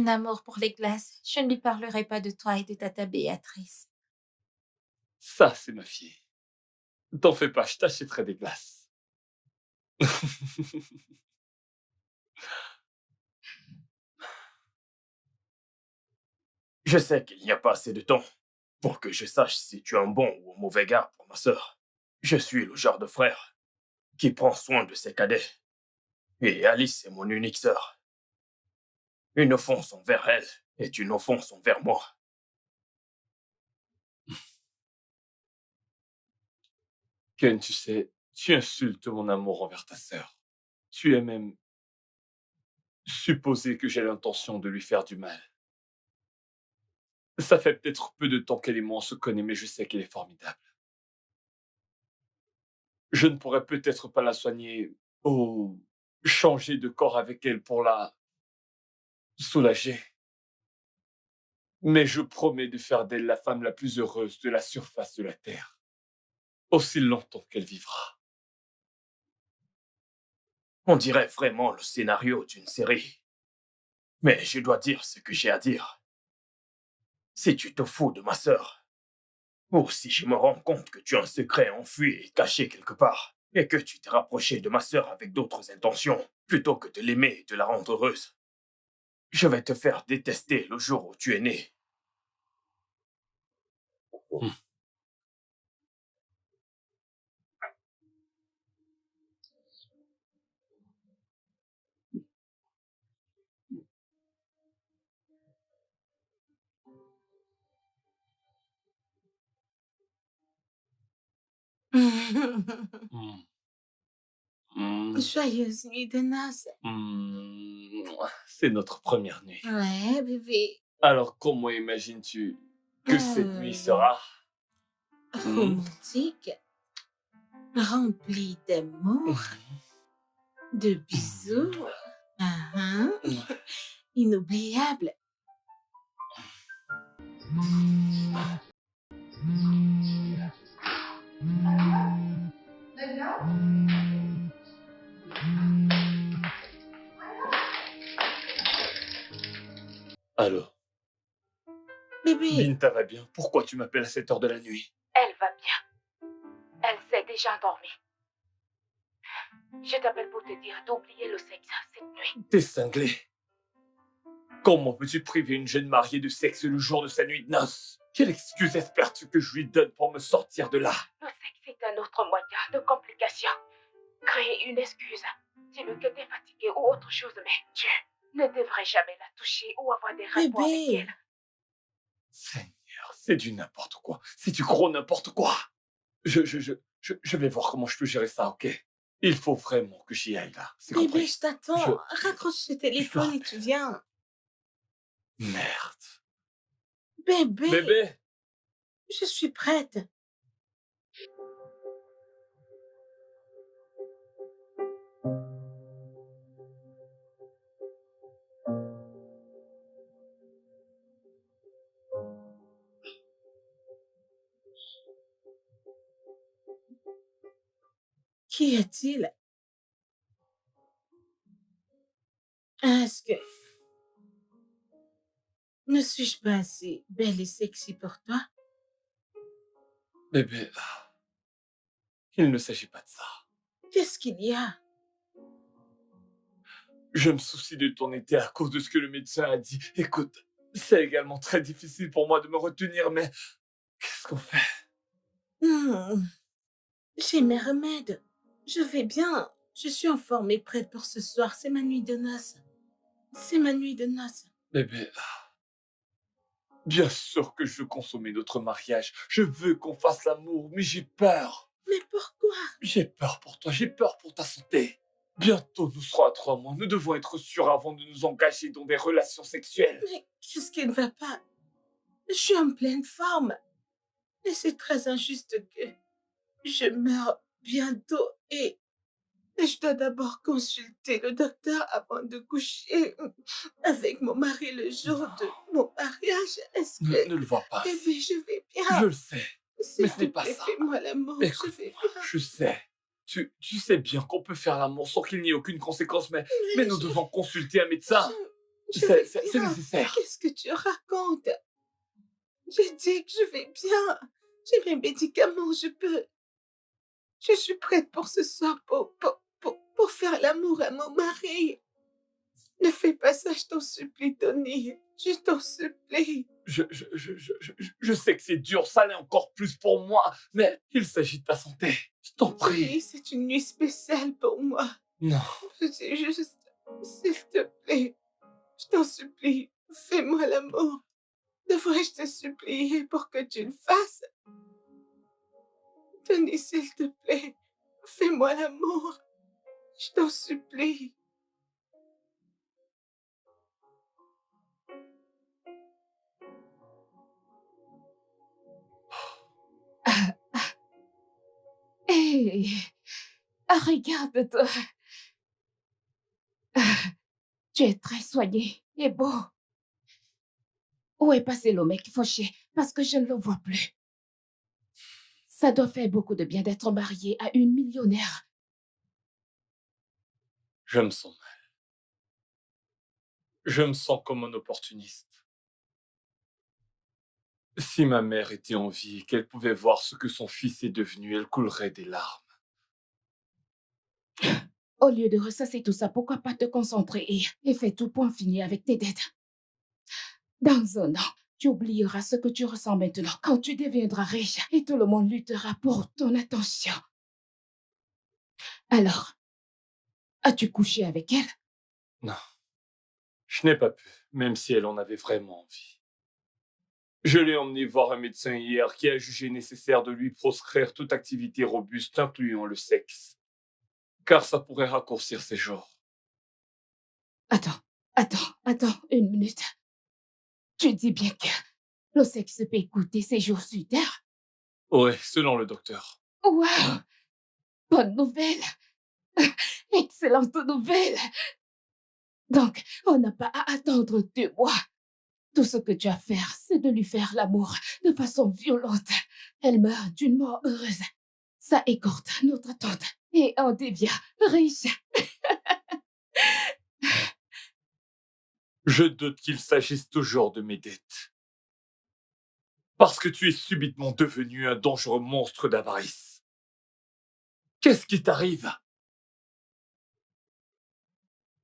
amour pour les glaces. Je ne lui parlerai pas de toi et de ta Béatrice. Ça, c'est ma fille. T'en fais pas, je t'achèterai des glaces. Je sais qu'il n'y a pas assez de temps pour que je sache si tu es un bon ou un mauvais gars pour ma sœur. Je suis le genre de frère qui prend soin de ses cadets. Et Alice est mon unique sœur. Une offense envers elle est une offense envers moi. Ken, tu sais, Tu insultes mon amour envers ta sœur. Tu es même supposé que j'ai l'intention de lui faire du mal. Ça fait peut-être peu de temps qu'elle et moi on se connaît, mais je sais qu'elle est formidable. Je ne pourrais peut-être pas la soigner ou changer de corps avec elle pour la soulager. Mais je promets de faire d'elle la femme la plus heureuse de la surface de la terre, aussi longtemps qu'elle vivra. On dirait vraiment le scénario d'une série. Mais je dois dire ce que j'ai à dire. Si tu te fous de ma sœur, ou si je me rends compte que tu as un secret enfui et caché quelque part, et que tu t'es rapproché de ma sœur avec d'autres intentions, plutôt que de l'aimer et de la rendre heureuse, je vais te faire détester le jour où tu es né. Hmm. Hmm. Joyeuse nuit de noces. C'est notre première nuit. Ouais, bébé. Alors comment imagines-tu que cette nuit sera? Romantique, remplie d'amour, de bisous. Inoubliable. Alors, Bébé, Binta va bien. Pourquoi tu m'appelles à cette heure de la nuit? Elle va bien. Elle s'est déjà endormie. Je t'appelle pour te dire d'oublier le sexe cette nuit. T'es cinglé. Comment peux-tu priver une jeune mariée de sexe le jour de sa nuit de noces? Quelle excuse espères-tu que je lui donne pour me sortir de là? Le sexe est un autre moyen de complication. Créer une excuse. Dis-le que t'es fatigué ou autre chose, mais tu ne devrais jamais la toucher ou avoir des rapports avec bébé. elle. Seigneur, c'est du n'importe quoi. C'est du gros n'importe quoi. Je vais voir comment je peux gérer ça, ok? Il faut vraiment que j'y aille là. C'est Bébé, compris? je t'attends. Raccroche le téléphone et tu viens. Merde. Bébé, Bébé! je suis prête. Qu'y a-t-il? Est-ce que... Ne suis-je pas assez belle et sexy pour toi? Bébé, il ne s'agit pas de ça. Qu'est-ce qu'il y a? Je me soucie de ton été à cause de ce que le médecin a dit. Écoute, c'est également très difficile pour moi de me retenir, mais qu'est-ce qu'on fait? J'ai mes remèdes. Je vais bien. Je suis en forme et prête pour ce soir. C'est ma nuit de noces. C'est ma nuit de noces. Bébé, bien sûr que je veux consommer notre mariage. Je veux qu'on fasse l'amour, mais j'ai peur. Mais pourquoi? J'ai peur pour toi, j'ai peur pour ta santé. Bientôt, nous serons à 3 mois. Nous devons être sûrs avant de nous engager dans des relations sexuelles. Mais qu'est-ce qui ne va pas? Je suis en pleine forme. Et c'est très injuste que je meure bientôt et je dois d'abord consulter le docteur avant de coucher avec mon mari le jour de mon mariage. Est-ce que... Ne le vois pas. Bébé, je vais Je bien. le sais. S'il mais ce te n'est pas plaît, ça. fais-moi l'amour. Je Écoute, vais bien. je sais. Tu sais bien qu'on peut faire l'amour sans qu'il n'y ait aucune conséquence, mais nous je- devons consulter un médecin. je vais C'est bien. nécessaire. Qu'est-ce que tu racontes? J'ai dit que je vais bien. J'ai mes médicaments, je peux. Je suis prête pour ce soir pour faire l'amour à mon mari. Ne fais pas ça, je t'en supplie, Tony. Je t'en supplie. Je sais que c'est dur, ça l'est encore plus pour moi, mais il s'agit de ta santé. Je t'en prie. Oui, c'est une nuit spéciale pour moi. Non. Je dis juste, s'il te plaît, je t'en supplie, fais-moi l'amour. Devrais-je te supplier pour que tu le fasses? Tony, s'il te plaît, Fais-moi l'amour. Je t'en supplie. Hé, regarde-toi. Tu es très soigné et beau. Où est passé le mec fauché? Parce que je ne le vois plus. Ça doit faire beaucoup de bien d'être marié à une millionnaire. Je me sens mal. Je me sens comme un opportuniste. Si ma mère était en vie et qu'elle pouvait voir ce que son fils est devenu, elle coulerait des larmes. Au lieu de ressasser tout ça, pourquoi pas te concentrer et faire tout pour en finir avec tes dettes? Dans un an, tu oublieras ce que tu ressens maintenant quand tu deviendras riche et tout le monde luttera pour ton attention. Alors, as-tu couché avec elle? Non, je n'ai pas pu, même si elle en avait vraiment envie. Je l'ai emmené voir un médecin hier qui a jugé nécessaire de lui proscrire toute activité robuste, incluant le sexe, car ça pourrait raccourcir ses jours. Attends, une minute. Tu dis bien que le sexe peut écouter ses jours sur Terre? Ouais, selon le docteur. Waouh! Bonne nouvelle! Excellente nouvelle! Donc, on n'a pas à attendre 2 mois. Tout ce que tu as à faire, c'est de lui faire l'amour de façon violente. Elle meurt d'une mort heureuse. Ça écourte notre attente et on devient riche. Je doute qu'il s'agisse toujours de mes dettes. Parce que tu es subitement devenu un dangereux monstre d'avarice. Qu'est-ce qui t'arrive?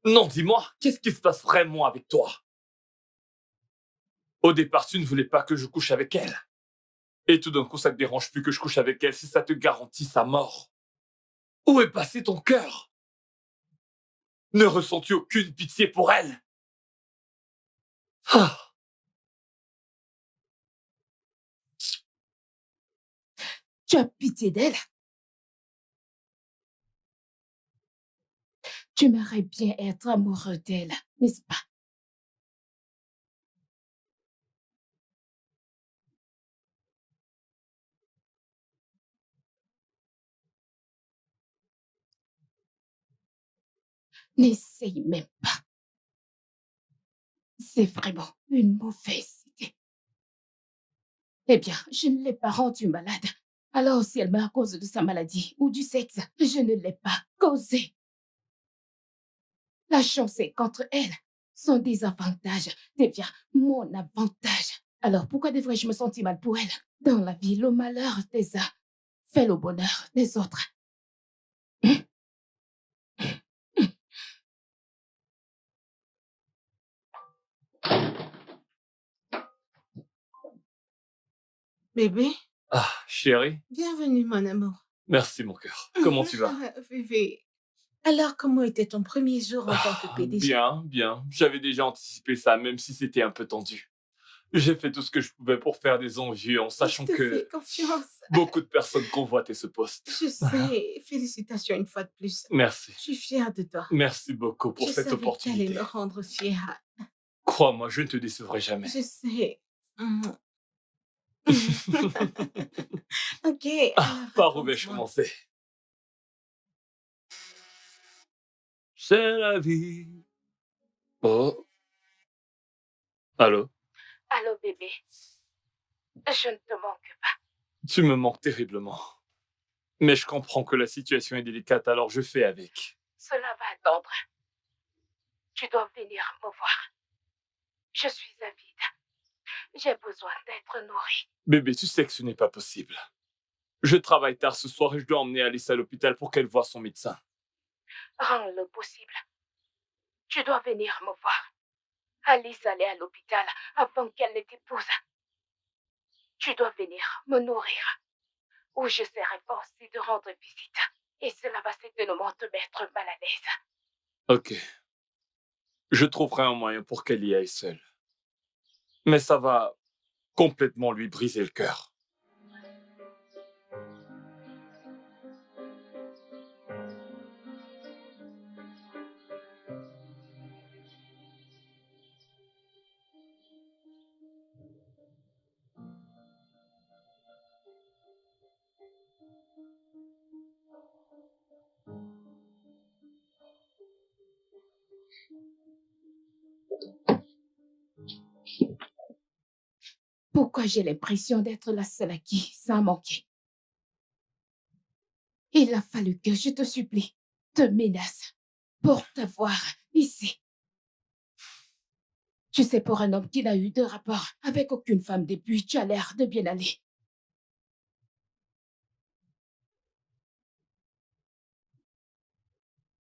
Non, dis-moi, qu'est-ce qui se passe vraiment avec toi? Au départ, tu ne voulais pas que je couche avec elle. Et tout d'un coup, ça te dérange plus que je couche avec elle si ça te garantit sa mort. Où est passé ton cœur? Ne ressens-tu aucune pitié pour elle? Ah, Tu as pitié d'elle? Tu aimerais bien être amoureux d'elle, n'est-ce pas? N'essaye même pas. C'est vraiment une mauvaise idée. Eh bien, je ne l'ai pas rendue malade. Alors, si elle meurt à cause de sa maladie ou du sexe, je ne l'ai pas causée. La chance est qu'entre elles, son désavantage devient mon avantage. Alors, pourquoi devrais-je me sentir mal pour elle? Dans la vie, le malheur des uns fait le bonheur des autres. Bébé, ah, chérie, bienvenue, mon amour. merci mon cœur. Comment tu vas? Bébé, alors comment était ton premier jour en tant que PDG? Bien, bien. J'avais déjà anticipé ça, même si c'était un peu tendu. J'ai fait tout ce que je pouvais pour faire des envieux en sachant Je te fais que confiance. beaucoup de personnes convoitaient ce poste. Je sais. Félicitations une fois de plus. Merci. Je suis fière de toi. Merci beaucoup pour Je cette savais que t'allais opportunité. me rendre fière. Crois-moi, je ne te décevrai jamais. Je sais. Ok. Par où vais-je commencer? C'est la vie. Oh. Allô? Allô, bébé. Je ne te manque pas. Tu me manques terriblement. Mais je comprends que la situation est délicate, alors je fais avec. Cela va attendre. Tu dois venir me voir. Je suis avide. J'ai besoin d'être nourrie. Bébé, tu sais que ce n'est pas possible. Je travaille tard ce soir et je dois emmener Alice à l'hôpital pour qu'elle voie son médecin. Rends-le possible. Tu dois venir me voir. Alice allait à l'hôpital avant qu'elle ne t'épouse. Tu dois venir me nourrir. Ou je serai forcée de rendre visite. Et cela va certainement te mettre mal à l'aise. Ok. Je trouverai un moyen pour qu'elle y aille seule. Mais ça va complètement lui briser le cœur. Pourquoi j'ai l'impression d'être la seule à qui ça a manqué? Il a fallu que je te supplie, te menace pour te voir ici. Tu sais, pour un homme qui n'a eu de rapport avec aucune femme depuis, tu as l'air de bien aller.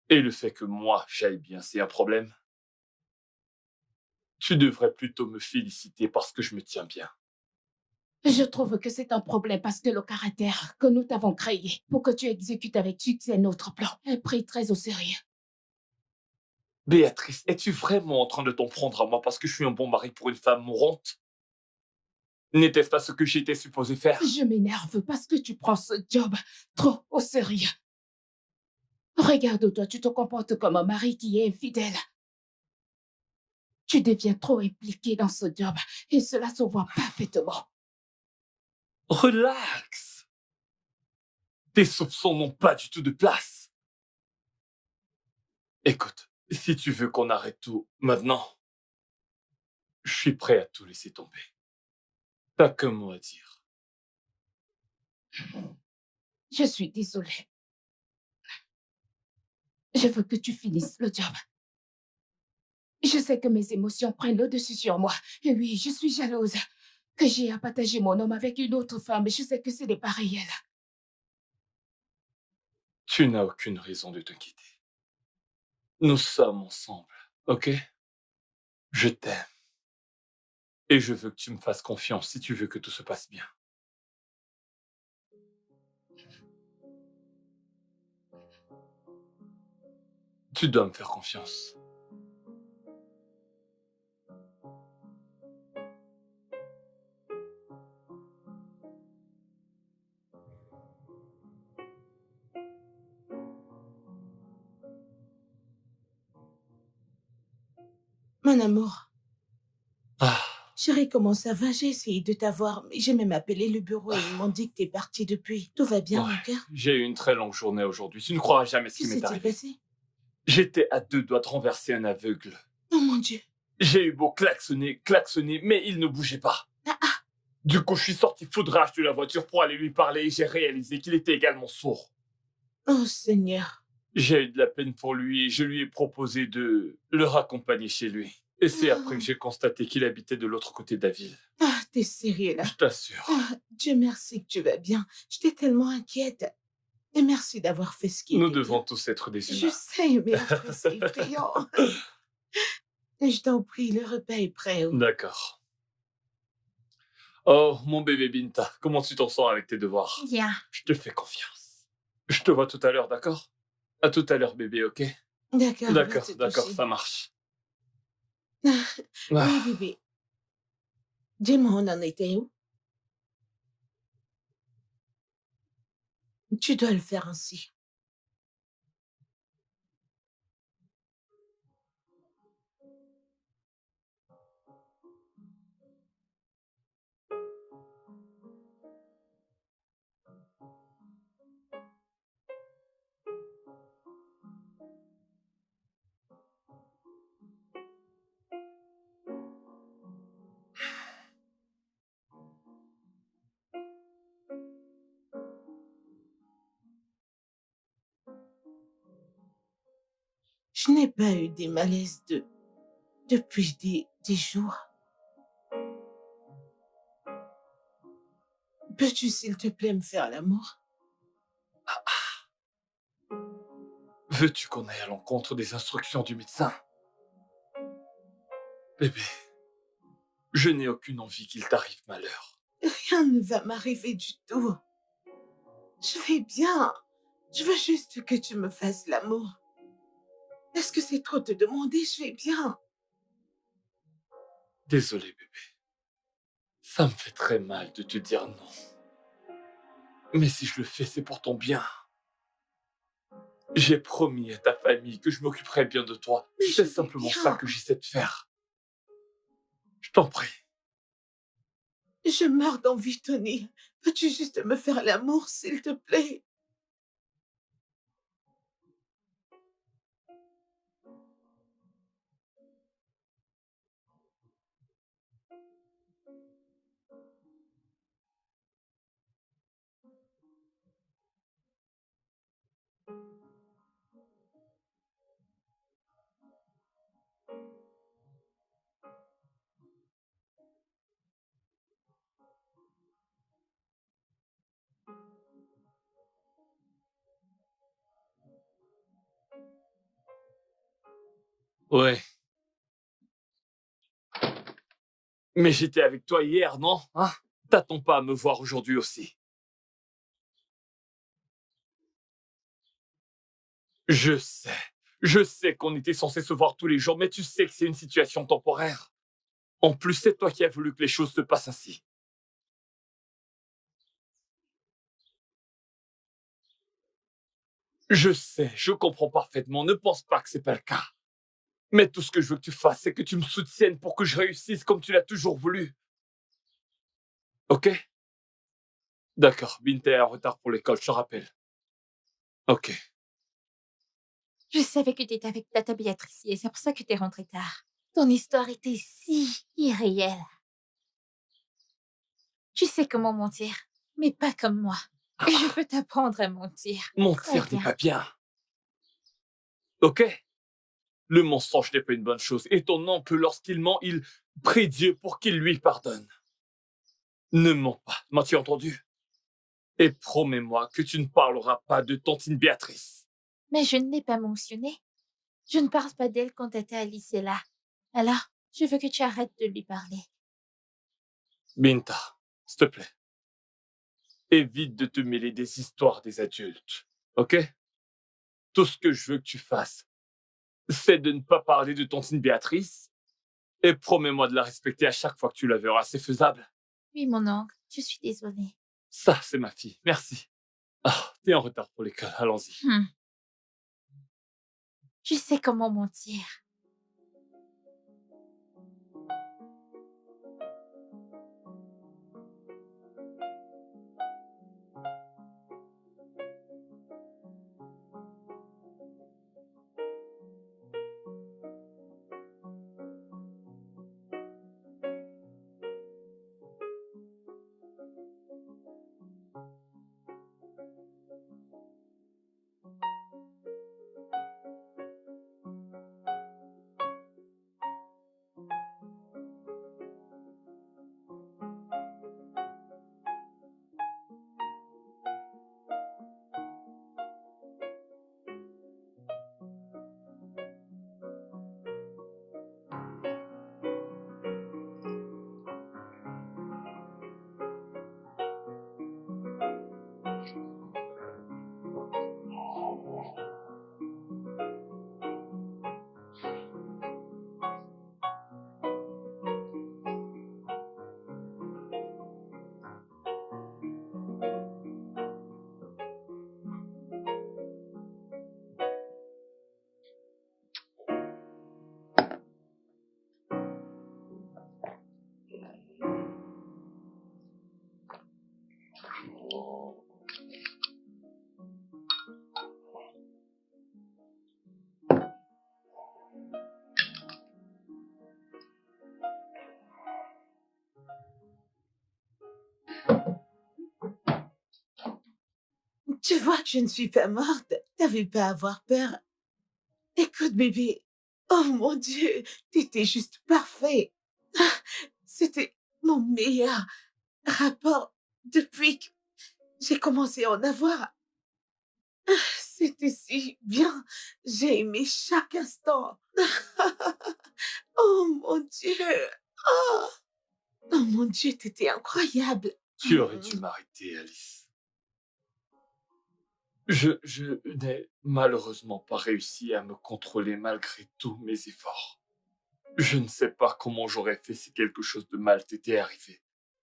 Et le fait que moi, j'aille bien, c'est un problème? Tu devrais plutôt me féliciter parce que je me tiens bien. Je trouve que c'est un problème parce que le caractère que nous t'avons créé pour que tu exécutes avec succès notre plan est pris très au sérieux. Béatrice, es-tu vraiment en train de t'en prendre à moi parce que je suis un bon mari pour une femme mourante? N'était-ce pas ce que j'étais supposé faire? Je m'énerve parce que tu prends ce job trop au sérieux. Regarde-toi, tu te comportes comme un mari qui est infidèle. Tu deviens trop impliqué dans ce job et cela se voit parfaitement. Relax! Tes soupçons n'ont pas du tout de place. Écoute, si tu veux qu'on arrête tout maintenant, je suis prêt à tout laisser tomber. T'as que mot à dire. Je suis désolée. Je veux que tu finisses le job. Je sais que mes émotions prennent le dessus sur moi. Et oui, je suis jalouse. Que j'ai à partager mon homme avec une autre femme, je sais que ce n'est pas réel. Tu n'as aucune raison de t'inquiéter. Nous sommes ensemble, ok? Je t'aime. Et je veux que tu me fasses confiance si tu veux que tout se passe bien. Tu dois me faire confiance. Mon amour, Ah, chérie, comment ça va? J'ai essayé de t'avoir, mais j'ai même appelé le bureau et ils m'ont dit que t'es partie depuis. Tout va bien, ouais. mon cœur? J'ai eu une très longue journée aujourd'hui. Tu ne croiras jamais ce Que qui m'est s'est-il arrivé. passé? J'étais à 2 doigts de renverser un aveugle. Oh mon Dieu! J'ai eu beau klaxonner, mais il ne bougeait pas. Ah, ah. Du coup, je suis sorti foudrage de la voiture pour aller lui parler et j'ai réalisé qu'il était également sourd. Oh Seigneur! J'ai eu de la peine pour lui et je lui ai proposé de le raccompagner chez lui. Et c'est après que j'ai constaté qu'il habitait de l'autre côté de la ville. Ah, t'es sérieux là? Je t'assure. Ah, Dieu merci que tu vas bien. J'étais tellement inquiète. Et merci d'avoir fait ce qui Nous était devons bien. tous être des Je humains. sais, mais après c'est effrayant. Et je t'en prie, le repas est prêt. Oh. D'accord. Oh, mon bébé Binta, comment tu t'en sors avec tes devoirs? Bien. Je te fais confiance. Je te vois tout à l'heure, d'accord? À tout à l'heure, bébé, ok? D'accord, va te D'accord, toucher. ça marche. Ah, Ah. oui, bébé. Dis-moi, on en était où? Tu dois le faire ainsi. Je n'ai pas eu des malaises depuis des jours. Peux-tu, s'il te plaît, me faire l'amour? Veux-tu qu'on aille à l'encontre des instructions du médecin? Bébé, je n'ai aucune envie qu'il t'arrive malheur. Rien ne va m'arriver du tout. Je vais bien. Je veux juste que tu me fasses l'amour. Est-ce que c'est trop te demander? Je vais bien. Désolé, bébé. Ça me fait très mal de te dire non. Mais si je le fais, c'est pour ton bien. J'ai promis à ta famille que je m'occuperai bien de toi. Mais C'est je vais simplement bien. ça que j'essaie de faire. Je t'en prie. Je meurs d'envie, Tony. Peux-tu juste me faire l'amour, s'il te plaît? Ouais. Mais j'étais avec toi hier, non? Hein? T'attends pas à me voir aujourd'hui aussi. Je sais. Je sais qu'on était censé se voir tous les jours, mais tu sais que c'est une situation temporaire. En plus, c'est toi qui as voulu que les choses se passent ainsi. Je sais, je comprends parfaitement. Ne pense pas que c'est pas le cas. Mais tout ce que je veux que tu fasses, c'est que tu me soutiennes pour que je réussisse comme tu l'as toujours voulu. Ok? D'accord, Binte est en retard pour l'école, je te rappelle. Ok. Je savais que tu étais avec Tata Béatrice et c'est pour ça que tu es rentrée tard. Ton histoire était si irréelle. Tu sais comment mentir, mais pas comme moi. Et je peux t'apprendre à mentir. Mentir Très n'est bien. pas bien. Ok? Le mensonge n'est pas une bonne chose. Et ton oncle, lorsqu'il ment, il prie Dieu pour qu'il lui pardonne. Ne mens pas, m'as-tu entendu? Et promets-moi que tu ne parleras pas de tantine Béatrice. Mais je ne l'ai pas mentionné. Je ne parle pas d'elle quand Tata Alice est là. Alors, je veux que tu arrêtes de lui parler. Binta, s'il te plaît. Évite de te mêler des histoires des adultes. Ok? Tout ce que je veux que tu fasses, c'est de ne pas parler de tantine Béatrice et promets-moi de la respecter à chaque fois que tu la verras. C'est faisable? Oui, mon oncle, je suis désolée. Ça, c'est ma fille. Merci. Ah, t'es en retard pour l'école. Allons-y. Je sais comment mentir. Tu vois que je ne suis pas morte. T'avais pas à avoir peur. Écoute, bébé. Oh mon Dieu, t'étais juste parfait. C'était mon meilleur rapport depuis que j'ai commencé à en avoir. C'était si bien. J'ai aimé chaque instant. Oh mon Dieu. Oh, oh mon Dieu, t'étais incroyable. Tu aurais dû m'arrêter, Alice. Je n'ai malheureusement pas réussi à me contrôler malgré tous mes efforts. Je ne sais pas comment j'aurais fait si quelque chose de mal t'était arrivé.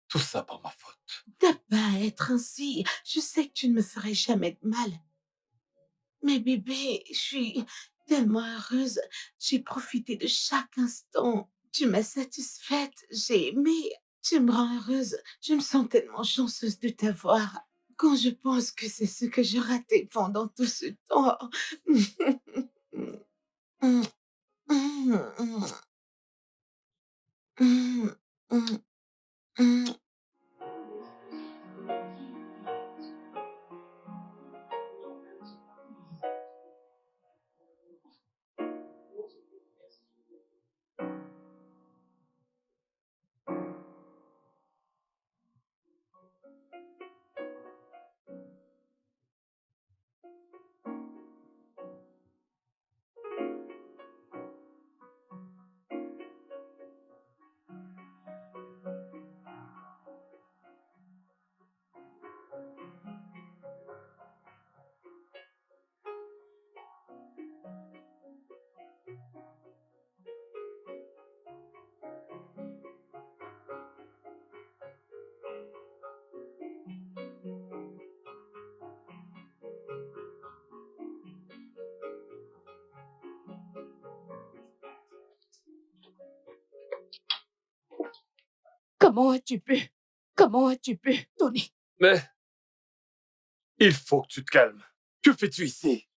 Tout ça par ma faute. T'as pas à être ainsi. Je sais que tu ne me ferais jamais de mal. Mais bébé, je suis tellement heureuse. J'ai profité de chaque instant. Tu m'as satisfaite. J'ai aimé. Tu me rends heureuse. Je me sens tellement chanceuse de t'avoir. Quand je pense que c'est ce que j'ai raté pendant tout ce temps. Comment as-tu pu? Comment as-tu pu, Tony? Mais il faut que tu te calmes. Que fais-tu ici?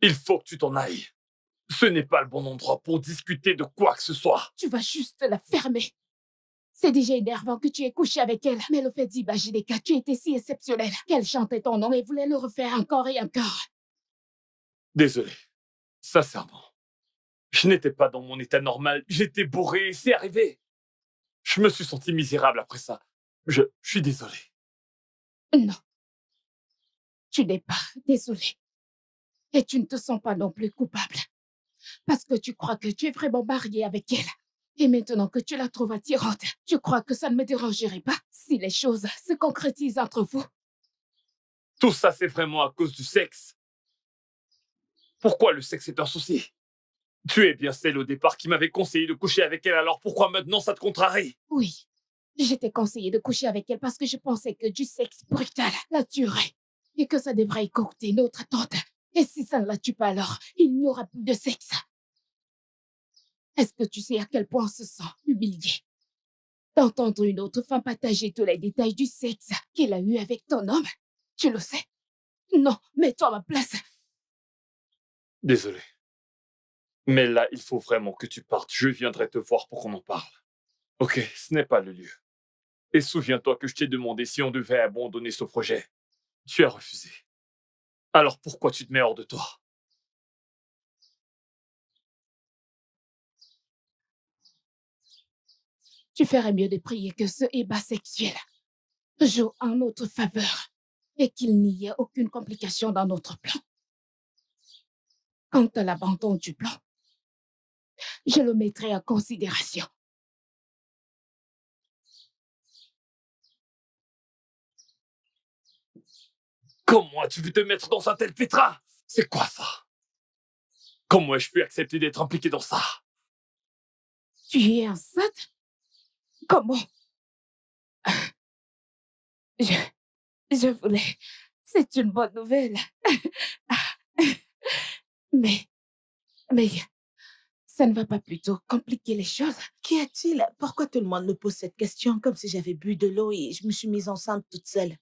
Il faut que tu t'en ailles. Ce n'est pas le bon endroit pour discuter de quoi que ce soit. Tu vas juste la fermer. C'est déjà énervant que tu aies couché avec elle, mais le fait d'imaginer que tu étais si exceptionnel, qu'elle chantait ton nom et voulait le refaire encore et encore. Désolé. Sincèrement. Je n'étais pas dans mon état normal. J'étais bourré et c'est arrivé. Je me suis senti misérable après ça. Je suis désolé. Non. Tu n'es pas désolé. Et tu ne te sens pas non plus coupable. Parce que tu crois que tu es vraiment marié avec elle. Et maintenant que tu la trouves attirante, tu crois que ça ne me dérangerait pas si les choses se concrétisent entre vous? Tout ça, c'est vraiment à cause du sexe. Pourquoi le sexe est un souci? Tu es bien celle au départ qui m'avait conseillé de coucher avec elle, alors pourquoi maintenant ça te contrarie? Oui. Je t'ai conseillé de coucher avec elle parce que je pensais que du sexe brutal la tuerait. Et que ça devrait écourter notre attente. Et si ça ne la tue pas alors, il n'y aura plus de sexe. Est-ce que tu sais à quel point on se sent humilié d'entendre une autre femme partager tous les détails du sexe qu'elle a eu avec ton homme? Tu le sais? Non, mets-toi à ma place. Désolé. Mais là, il faut vraiment que tu partes. Je viendrai te voir pour qu'on en parle. Ok, ce n'est pas le lieu. Et souviens-toi que je t'ai demandé si on devait abandonner ce projet. Tu as refusé. Alors pourquoi tu te mets hors de toi? Tu ferais mieux de prier que ce ébat sexuel joue en notre faveur et qu'il n'y ait aucune complication dans notre plan. Quant à l'abandon du plan, je le mettrai en considération. Comment as-tu pu te mettre dans un tel pétrin? C'est quoi ça? Comment ai-je pu accepter d'être impliqué dans ça? Tu es enceinte? Comment? Je voulais... C'est une bonne nouvelle. Mais ça ne va pas plutôt compliquer les choses? Qu'y a-t-il? Pourquoi tout le monde me pose cette question comme si j'avais bu de l'eau et je me suis mise enceinte toute seule?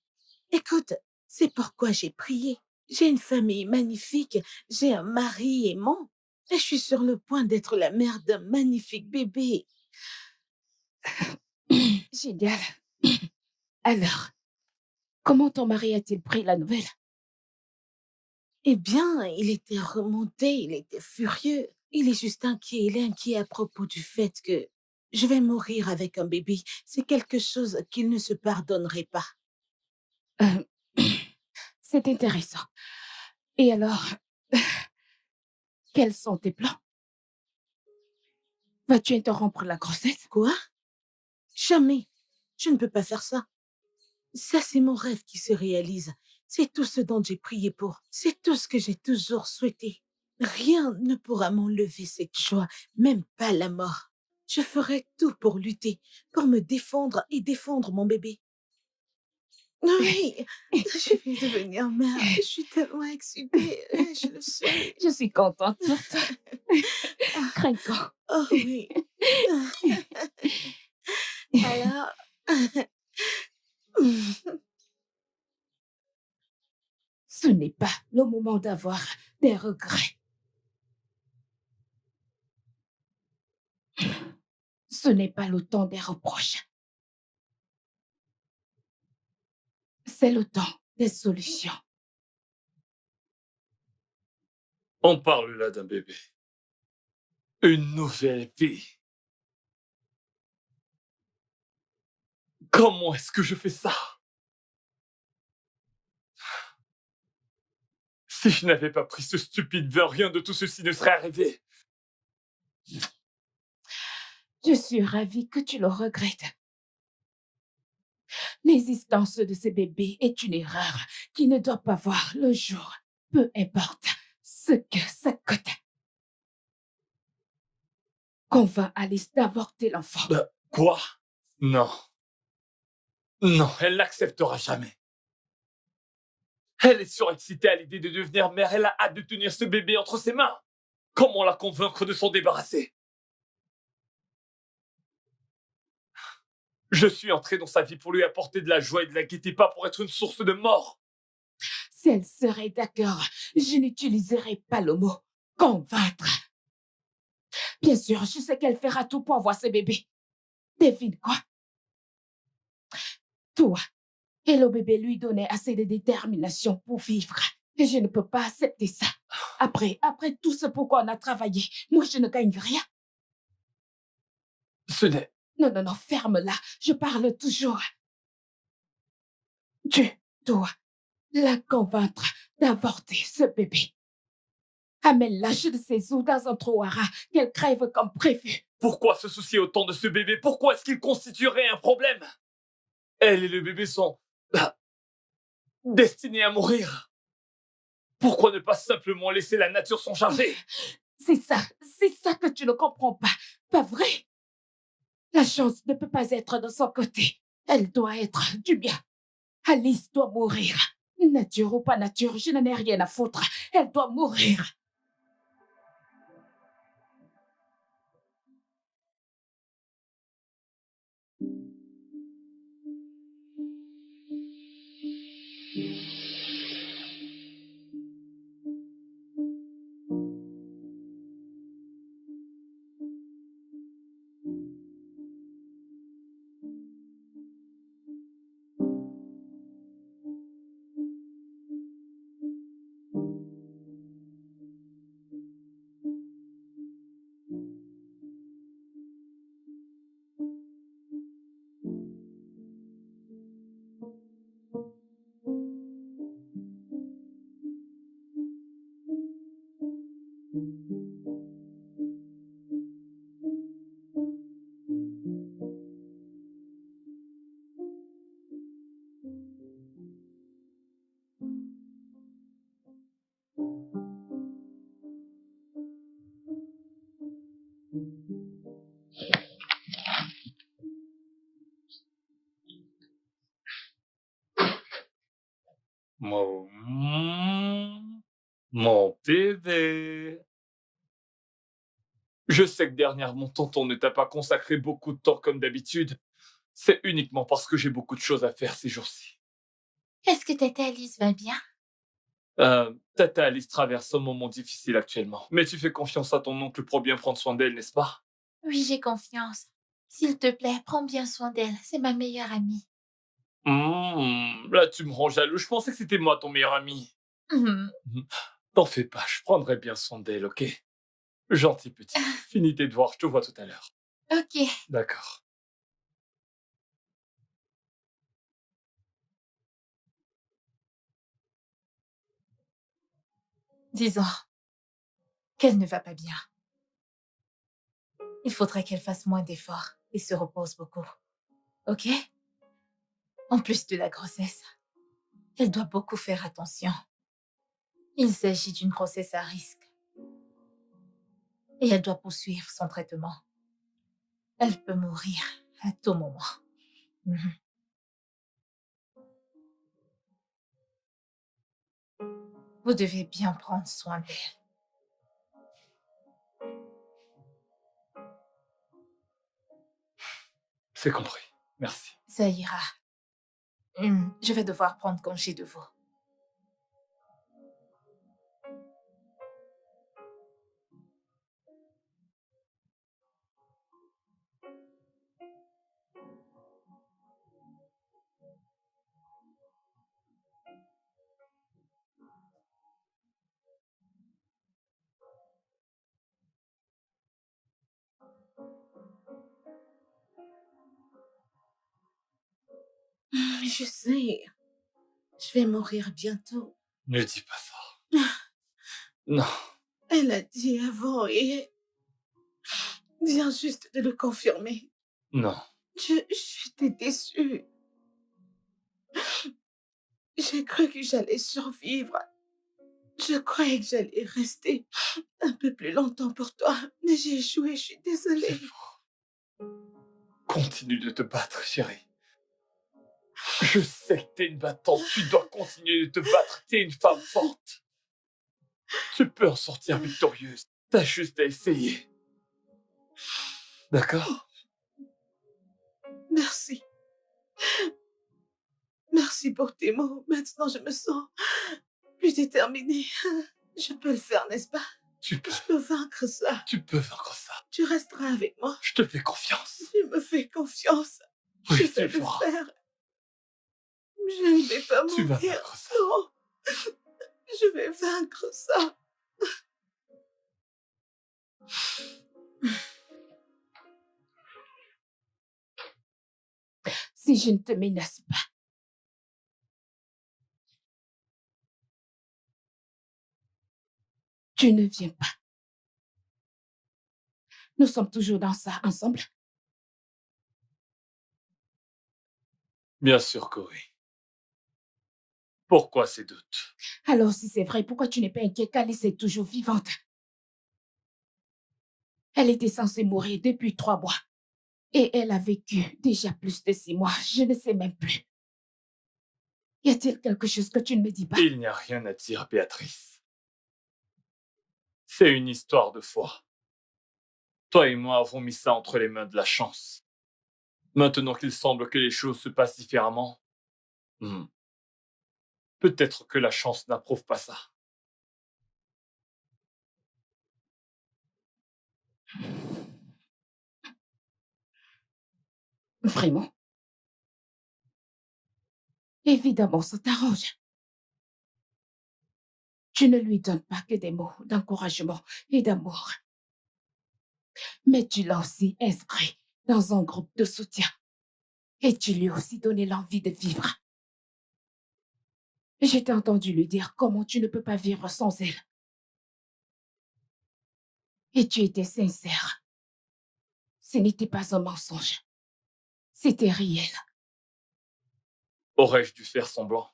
Écoute, c'est pourquoi j'ai prié. J'ai une famille magnifique, j'ai un mari aimant, et je suis sur le point d'être la mère d'un magnifique bébé. Génial. Alors, comment ton mari a-t-il pris la nouvelle? Eh bien, il était remonté, il était furieux. Il est juste inquiet, il est inquiet à propos du fait que je vais mourir avec un bébé. C'est quelque chose qu'il ne se pardonnerait pas. Euh, c'est intéressant. Et alors, quels sont tes plans? Vas-tu interrompre la grossesse? Quoi? Jamais. Je ne peux pas faire ça. Ça, c'est mon rêve qui se réalise. C'est tout ce dont j'ai prié pour. C'est tout ce que j'ai toujours souhaité. Rien ne pourra m'enlever cette joie, même pas la mort. Je ferai tout pour lutter, pour me défendre et défendre mon bébé. Oui, je vais devenir mère. Je suis tellement excitée, je le sais. Je suis contente pour toi. Craquant. Oh oui. Alors... Ce n'est pas le moment d'avoir des regrets. Ce n'est pas le temps des reproches. C'est le temps des solutions. On parle là d'un bébé. Une nouvelle vie. Comment est-ce que je fais ça? Si je n'avais pas pris ce stupide vin, rien de tout ceci ne serait arrivé. Je suis ravie que tu le regrettes. L'existence de ce bébé est une erreur qui ne doit pas voir le jour, peu importe ce que ça coûte. Convainc Alice d'avorter l'enfant. Quoi? Non. Non, elle n'acceptera jamais. Elle est surexcitée à l'idée de devenir mère. Elle a hâte de tenir ce bébé entre ses mains. Comment la convaincre de s'en débarrasser? Je suis entré dans sa vie pour lui apporter de la joie et de la gaieté, pas pour être une source de mort. Si elle serait d'accord, je n'utiliserai pas le mot convaincre. Bien sûr, je sais qu'elle fera tout pour avoir ce bébé. Devine quoi? Toi et le bébé lui donnaient assez de détermination pour vivre. Et je ne peux pas accepter ça. Après tout ce pour quoi on a travaillé, moi je ne gagne rien. Ce n'est... Non, ferme-la. Je parle toujours. Tu dois la convaincre d'avorter ce bébé. Amène-la je ne sais où dans un trou à rats, qu'elle crève comme prévu. Pourquoi se soucier autant de ce bébé? Pourquoi est-ce qu'il constituerait un problème? Elle et le bébé sont... destinés à mourir. Pourquoi ne pas simplement laisser la nature s'en charger? C'est ça que tu ne comprends pas. Pas vrai? La chance ne peut pas être de son côté. Elle doit être du bien. Alice doit mourir. Nature ou pas nature, je n'en ai rien à foutre. Elle doit mourir. Mon bébé. Je sais que dernièrement, tonton ne t'a pas consacré beaucoup de temps comme d'habitude. C'est uniquement parce que j'ai beaucoup de choses à faire ces jours-ci. Est-ce que Tata Alice va bien? Tata Alice traverse un moment difficile actuellement. Mais tu fais confiance à ton oncle pour bien prendre soin d'elle, n'est-ce pas? Oui, j'ai confiance. S'il te plaît, prends bien soin d'elle. C'est ma meilleure amie. Là, tu me rends jaloux. Je pensais que c'était moi, ton meilleur ami. T'en fais pas, je prendrai bien soin d'elle, ok? Gentil petit. Finis tes devoirs, je te vois tout à l'heure. Ok. D'accord. Disons qu'elle ne va pas bien. Il faudrait qu'elle fasse moins d'efforts et se repose beaucoup. Ok? En plus de la grossesse, elle doit beaucoup faire attention. Il s'agit d'une grossesse à risque. Et elle doit poursuivre son traitement. Elle peut mourir à tout moment. Vous devez bien prendre soin d'elle. C'est compris. Merci. Ça ira. Je vais devoir prendre congé de vous. Je sais. Je vais mourir bientôt. Ne dis pas ça. Non. Elle a dit avant et vient juste de le confirmer. Non. J'étais déçue. J'ai cru que j'allais survivre. Je croyais que j'allais rester un peu plus longtemps pour toi, mais j'ai échoué, je suis désolée. C'est faux. Continue de te battre, chérie. Je sais que t'es une battante, tu dois continuer de te battre, t'es une femme forte. Tu peux en sortir victorieuse, t'as juste à essayer. D'accord? Merci. Merci pour tes mots. Maintenant, je me sens plus déterminée. Je peux le faire, n'est-ce pas? Tu peux. Je peux vaincre ça. Tu peux vaincre ça. Tu resteras avec moi. Je te fais confiance. Tu me fais confiance. Oui, Je tu vais le le feras. faire. Je ne vais pas Tu vas mourir. vaincre ça. Non. Je vais vaincre ça. Si je ne te menace pas, tu ne viens pas. Nous sommes toujours dans ça ensemble. Bien sûr que oui. Pourquoi ces doutes? Alors, si c'est vrai, pourquoi tu n'es pas inquiet qu'Alice est toujours vivante? Elle était censée mourir depuis 3 mois. Et elle a vécu déjà plus de 6 mois. Je ne sais même plus. Y a-t-il quelque chose que tu ne me dis pas? Il n'y a rien à dire, Béatrice. C'est une histoire de foi. Toi et moi avons mis ça entre les mains de la chance. Maintenant qu'il semble que les choses se passent différemment, peut-être que la chance n'approuve pas ça. Vraiment? Évidemment, ça t'arrange. Tu ne lui donnes pas que des mots d'encouragement et d'amour. Mais tu l'as aussi inscrit dans un groupe de soutien. Et tu lui as aussi donné l'envie de vivre. Je t'ai entendu lui dire comment tu ne peux pas vivre sans elle. Et tu étais sincère. Ce n'était pas un mensonge. C'était réel. Aurais-je dû faire semblant?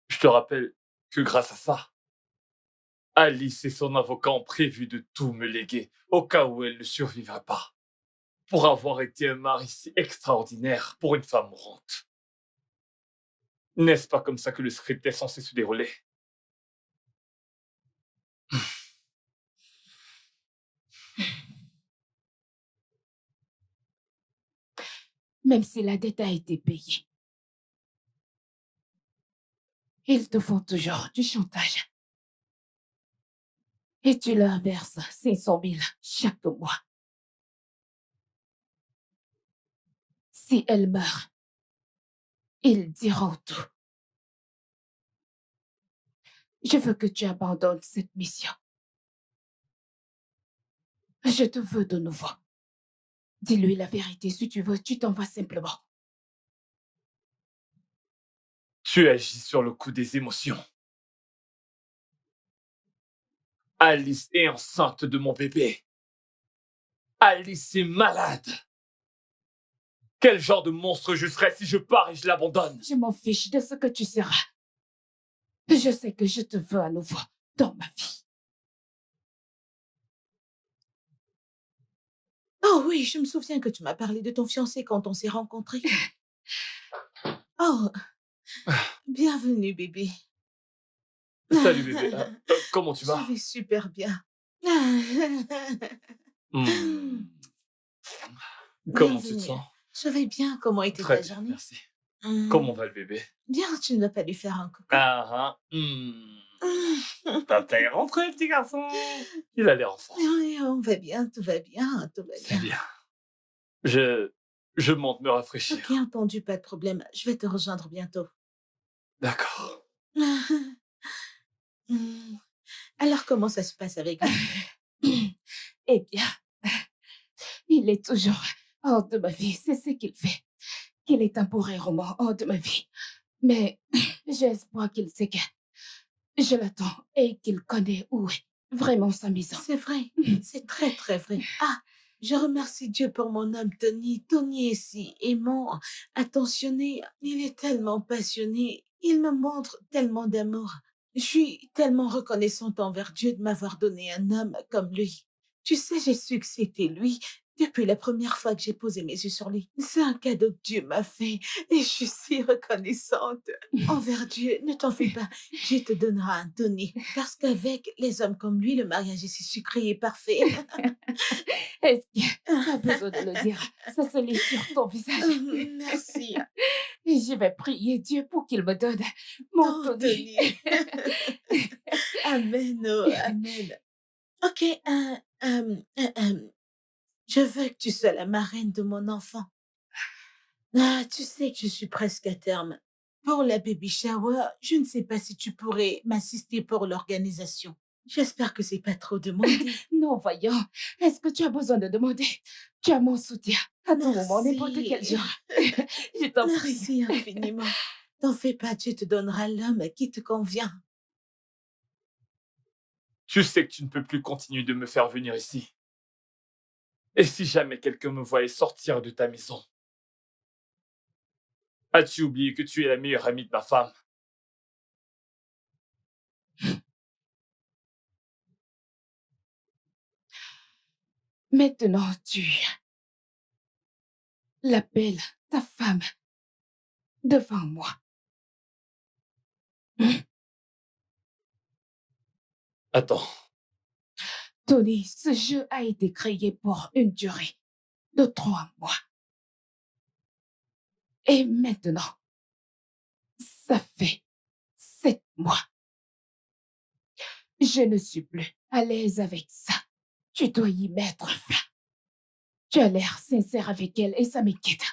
Je te rappelle que grâce à ça, Alice et son avocat ont prévu de tout me léguer au cas où elle ne survivrait pas. Pour avoir été un mari si extraordinaire pour une femme mourante. N'est-ce pas comme ça que le script est censé se dérouler? Même si la dette a été payée. Ils te font toujours du chantage. Et tu leur verses 500 000 chaque mois. Si elle meurt, ils diront tout. Je veux que tu abandonnes cette mission. Je te veux de nouveau. Dis-lui la vérité. Si tu veux, tu t'en vas simplement. Tu agis sur le coup des émotions. Alice est enceinte de mon bébé. Alice est malade. Quel genre de monstre je serais si je pars et je l'abandonne? Je m'en fiche de ce que tu seras. Je sais que je te veux à nouveau dans ma vie. Oh oui, je me souviens que tu m'as parlé de ton fiancé quand on s'est rencontrés. Oh, bienvenue, bébé. Salut bébé. Comment tu vas? Je vais super bien. Comment tu te Bienvenue. sens? Je vais bien. Comment était Très ta bien, journée? merci. Comment va le bébé? Bien, tu ne vas pas lui faire un coucou. Papa est rentré, petit garçon. Il a l'air en forme. Oui, on va bien, tout va bien, tout va C'est bien. bien. Je monte me rafraîchir. Ok, entendu, pas de problème. Je vais te rejoindre bientôt. D'accord. Alors, comment ça se passe avec lui? Eh bien, il est toujours hors de ma vie. C'est ce qu'il fait. Qu'il est temporairement hors de ma vie. Mais j'ai espoir qu'il sait que je l'attends et qu'il connaît où est vraiment sa maison. C'est vrai, c'est très, très vrai. Ah, je remercie Dieu pour mon homme Tony. Tony est si aimant, attentionné. Il est tellement passionné. Il me montre tellement d'amour. Je suis tellement reconnaissante envers Dieu de m'avoir donné un homme comme lui. Tu sais, j'ai su que c'était lui depuis la première fois que j'ai posé mes yeux sur lui. C'est un cadeau que Dieu m'a fait et je suis si reconnaissante envers Dieu. Ne t'en fais pas, Dieu te donnera un Tony parce qu'avec les hommes comme lui, le mariage est si sucré et parfait. Est-ce que tu as besoin de le dire? Ça se lit sur ton visage. Merci. Et je vais prier Dieu pour qu'il me donne mon Oh, Tony. Tony. Amen, oh, amen. Ok, je veux que tu sois la marraine de mon enfant. Ah, tu sais que je suis presque à terme. Pour la baby shower, je ne sais pas si tu pourrais m'assister pour l'organisation. J'espère que c'est pas trop demandé. Non, voyons. Est-ce que tu as besoin de demander? Tu as mon soutien à tout moment, n'importe quel Merci. jour. Je t'en prie. Merci infiniment. T'en fais pas, Dieu te donnera l'homme qui te convient. Tu sais que tu ne peux plus continuer de me faire venir ici. Et si jamais quelqu'un me voyait sortir de ta maison, as-tu oublié que tu es la meilleure amie de ma femme? Maintenant, tu l'appelles ta femme devant moi. Attends, Tony, ce jeu a été créé pour une durée de 3 mois. Et maintenant, ça fait 7 mois. Je ne suis plus à l'aise avec ça. Tu dois y mettre fin. Tu as l'air sincère avec elle et ça m'inquiète.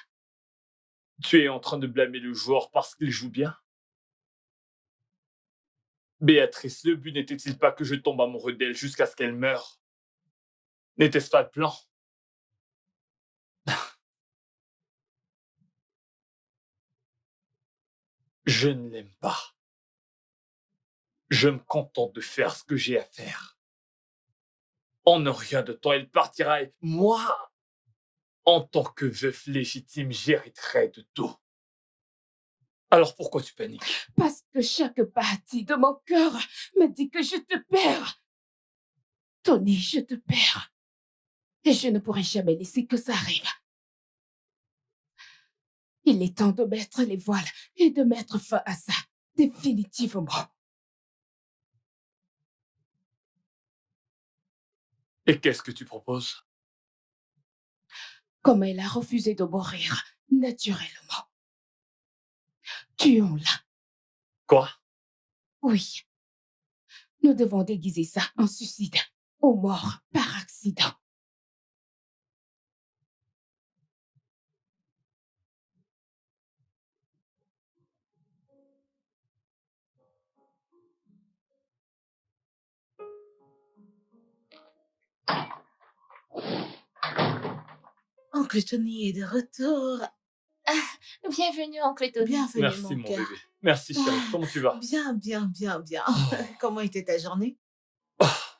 tu es en train de blâmer le joueur parce qu'il joue bien? Béatrice, le but n'était-il pas que je tombe amoureux d'elle jusqu'à ce qu'elle meure? N'était-ce pas le plan? Je ne l'aime pas. Je me contente de faire ce que j'ai à faire. En ne rien de temps, elle partira et moi, en tant que veuf légitime, j'hériterai de tout. Alors pourquoi tu paniques? Parce que chaque partie de mon cœur me dit que je te perds. Tony, je te perds. Et je ne pourrai jamais laisser que ça arrive. Il est temps de mettre les voiles et de mettre fin à ça, définitivement. Et qu'est-ce que tu proposes? Comme elle a refusé de mourir naturellement. Tuons-la. Quoi? Oui. Nous devons déguiser ça en suicide ou mort par accident. Oncle Tony est de retour. Bienvenue, oncle Tony. Bienvenue, Merci mon mon cœur. bébé. Merci chérie. Comment tu vas? Bien, bien, bien, bien. Oh. Comment était ta journée?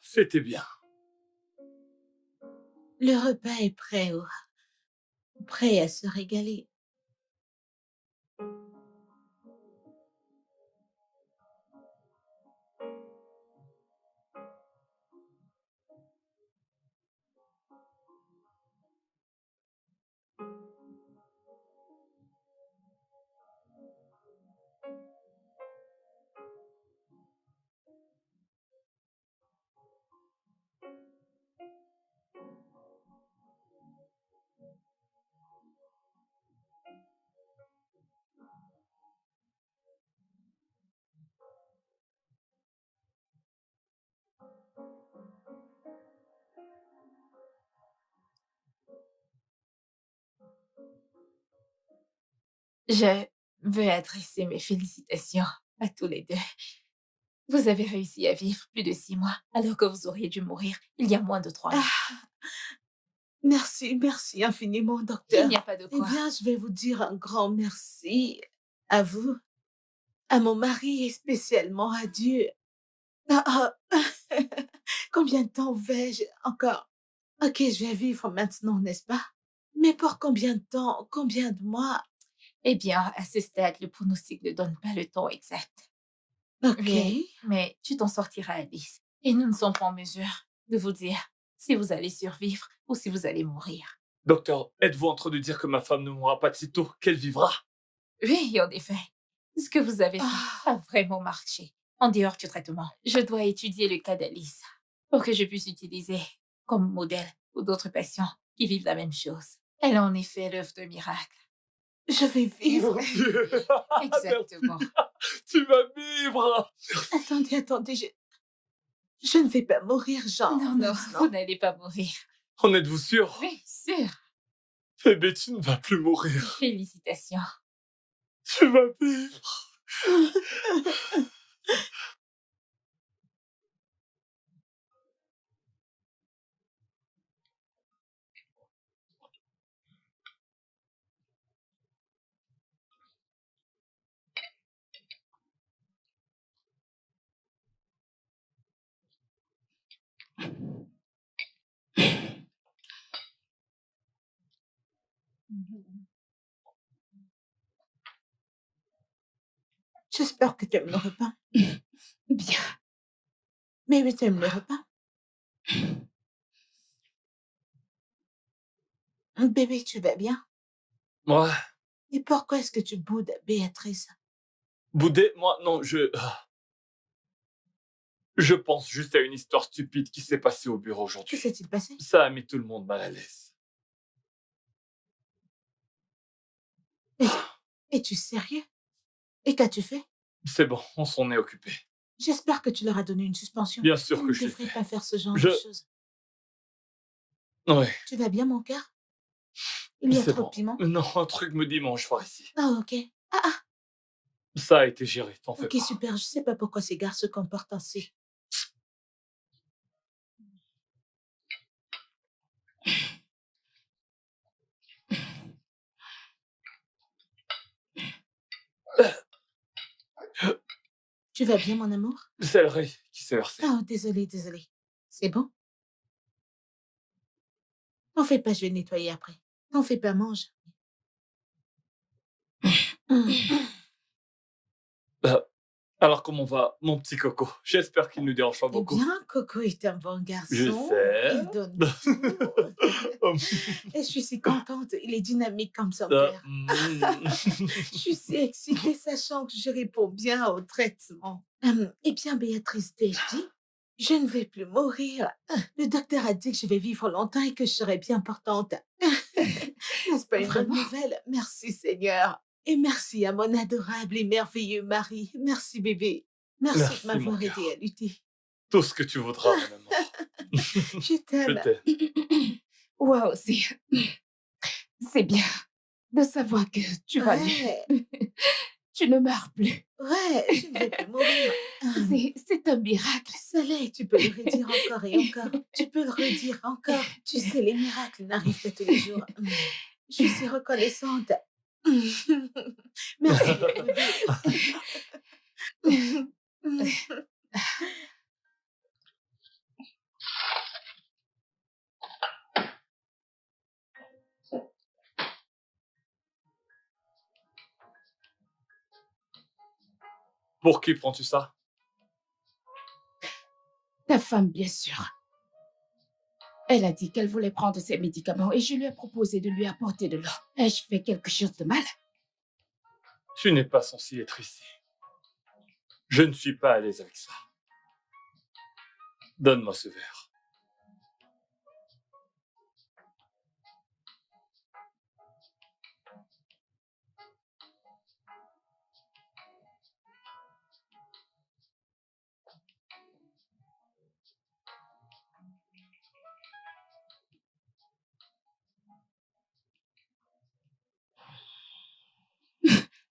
C'était bien. Le repas est prêt, prêt à se régaler. Je veux adresser mes félicitations à tous les deux. Vous avez réussi à vivre plus de 6 mois, alors que vous auriez dû mourir il y a moins de 3 mois. Merci, merci infiniment, Il docteur. n'y a pas de Eh quoi. bien, je vais vous dire un grand merci à vous, à mon mari et spécialement à Dieu. Ah, ah. Combien de temps vais-je encore? Ok, je vais vivre maintenant, n'est-ce pas? Mais pour combien de temps? Combien de mois? Eh bien, à ce stade, le pronostic ne donne pas le temps exact. Ok. Mais tu t'en sortiras, Alice. Et nous ne sommes pas en mesure de vous dire si vous allez survivre ou si vous allez mourir. Docteur, êtes-vous en train de dire que ma femme ne mourra pas de sitôt, qu'elle vivra? Oui, en effet. Ce que vous avez fait Ah. a vraiment marché. En dehors du traitement, je dois étudier le cas d'Alice pour que je puisse l'utiliser comme modèle ou d'autres patients qui vivent la même chose. Elle est en effet l'œuvre de miracle. Je vais vivre. Mon Dieu. Exactement. Merci. Tu vas vivre. Attendez, je ne vais pas mourir, Jean. Non, vous n'allez pas mourir. En êtes-vous sûr? Oui, sûr. Bébé, tu ne vas plus mourir. Félicitations. Tu vas vivre. J'espère que tu aimes le repas. Bien. Mais tu aimes le repas? Bébé, tu vas bien? Ouais. Et pourquoi est-ce que tu boudes, Béatrice? Boudet, moi, non, je pense juste à une histoire stupide qui s'est passée au bureau Que aujourd'hui. s'est-il passé? Ça a mis tout le monde mal à l'aise. Es-tu sérieux? Et qu'as-tu fait? C'est bon, on s'en est occupé. J'espère que tu leur as donné une suspension. Bien sûr Tu que ne je l'ai devrais fait. pas faire ce genre Je- de choses. Ouais, Tu vas bien, mon cœur? Il y a c'est trop bon. de piment? Non, un truc me dit mange par ici. Ah, ok. Ça a été géré, t'en fais Ok, pas. super. Je sais pas pourquoi ces gars se comportent ainsi. Tu vas bien, mon amour? C'est le riz qui s'est versé. Oh, désolé. C'est bon? T'en fais pas, je vais nettoyer après. T'en fais pas, mange. Alors comment va mon petit coco? J'espère qu'il ne nous dérange pas Eh beaucoup. bien, Coco est un bon garçon. Je sais. Il donne tout. Et je suis si contente. Il est dynamique comme son père. Je suis si excitée, sachant que je réponds bien au traitement. Eh bien, Béatrice, t'ai-je dit, je ne vais plus mourir. Le docteur a dit que je vais vivre longtemps et que je serai bien portante. N'est-ce pas une bonne Vraiment? nouvelle? Merci, Seigneur. Et merci à mon adorable et merveilleux mari. Merci, bébé. Merci Merci, de m'avoir mon cœur. aidé à lutter. Tout ce que tu voudras, mon amour. Je Je t'aime. t'aime. Wow, c'est bien de savoir que tu vas mieux. Ouais, Tu ne meurs plus. ouais, je ne vais plus mourir. C'est un miracle. Ça l'est, tu peux le redire encore et encore. Tu peux le redire encore. Tu sais, les miracles n'arrivent pas tous les jours. Je suis si reconnaissante. Merci, bébé. Pour qui prends-tu ça? Ta femme, bien sûr. Elle a dit qu'elle voulait prendre ses médicaments et je lui ai proposé de lui apporter de l'eau. Ai-je fait quelque chose de mal? Tu n'es pas censé être ici. Je ne suis pas à l'aise avec ça. Donne-moi ce verre.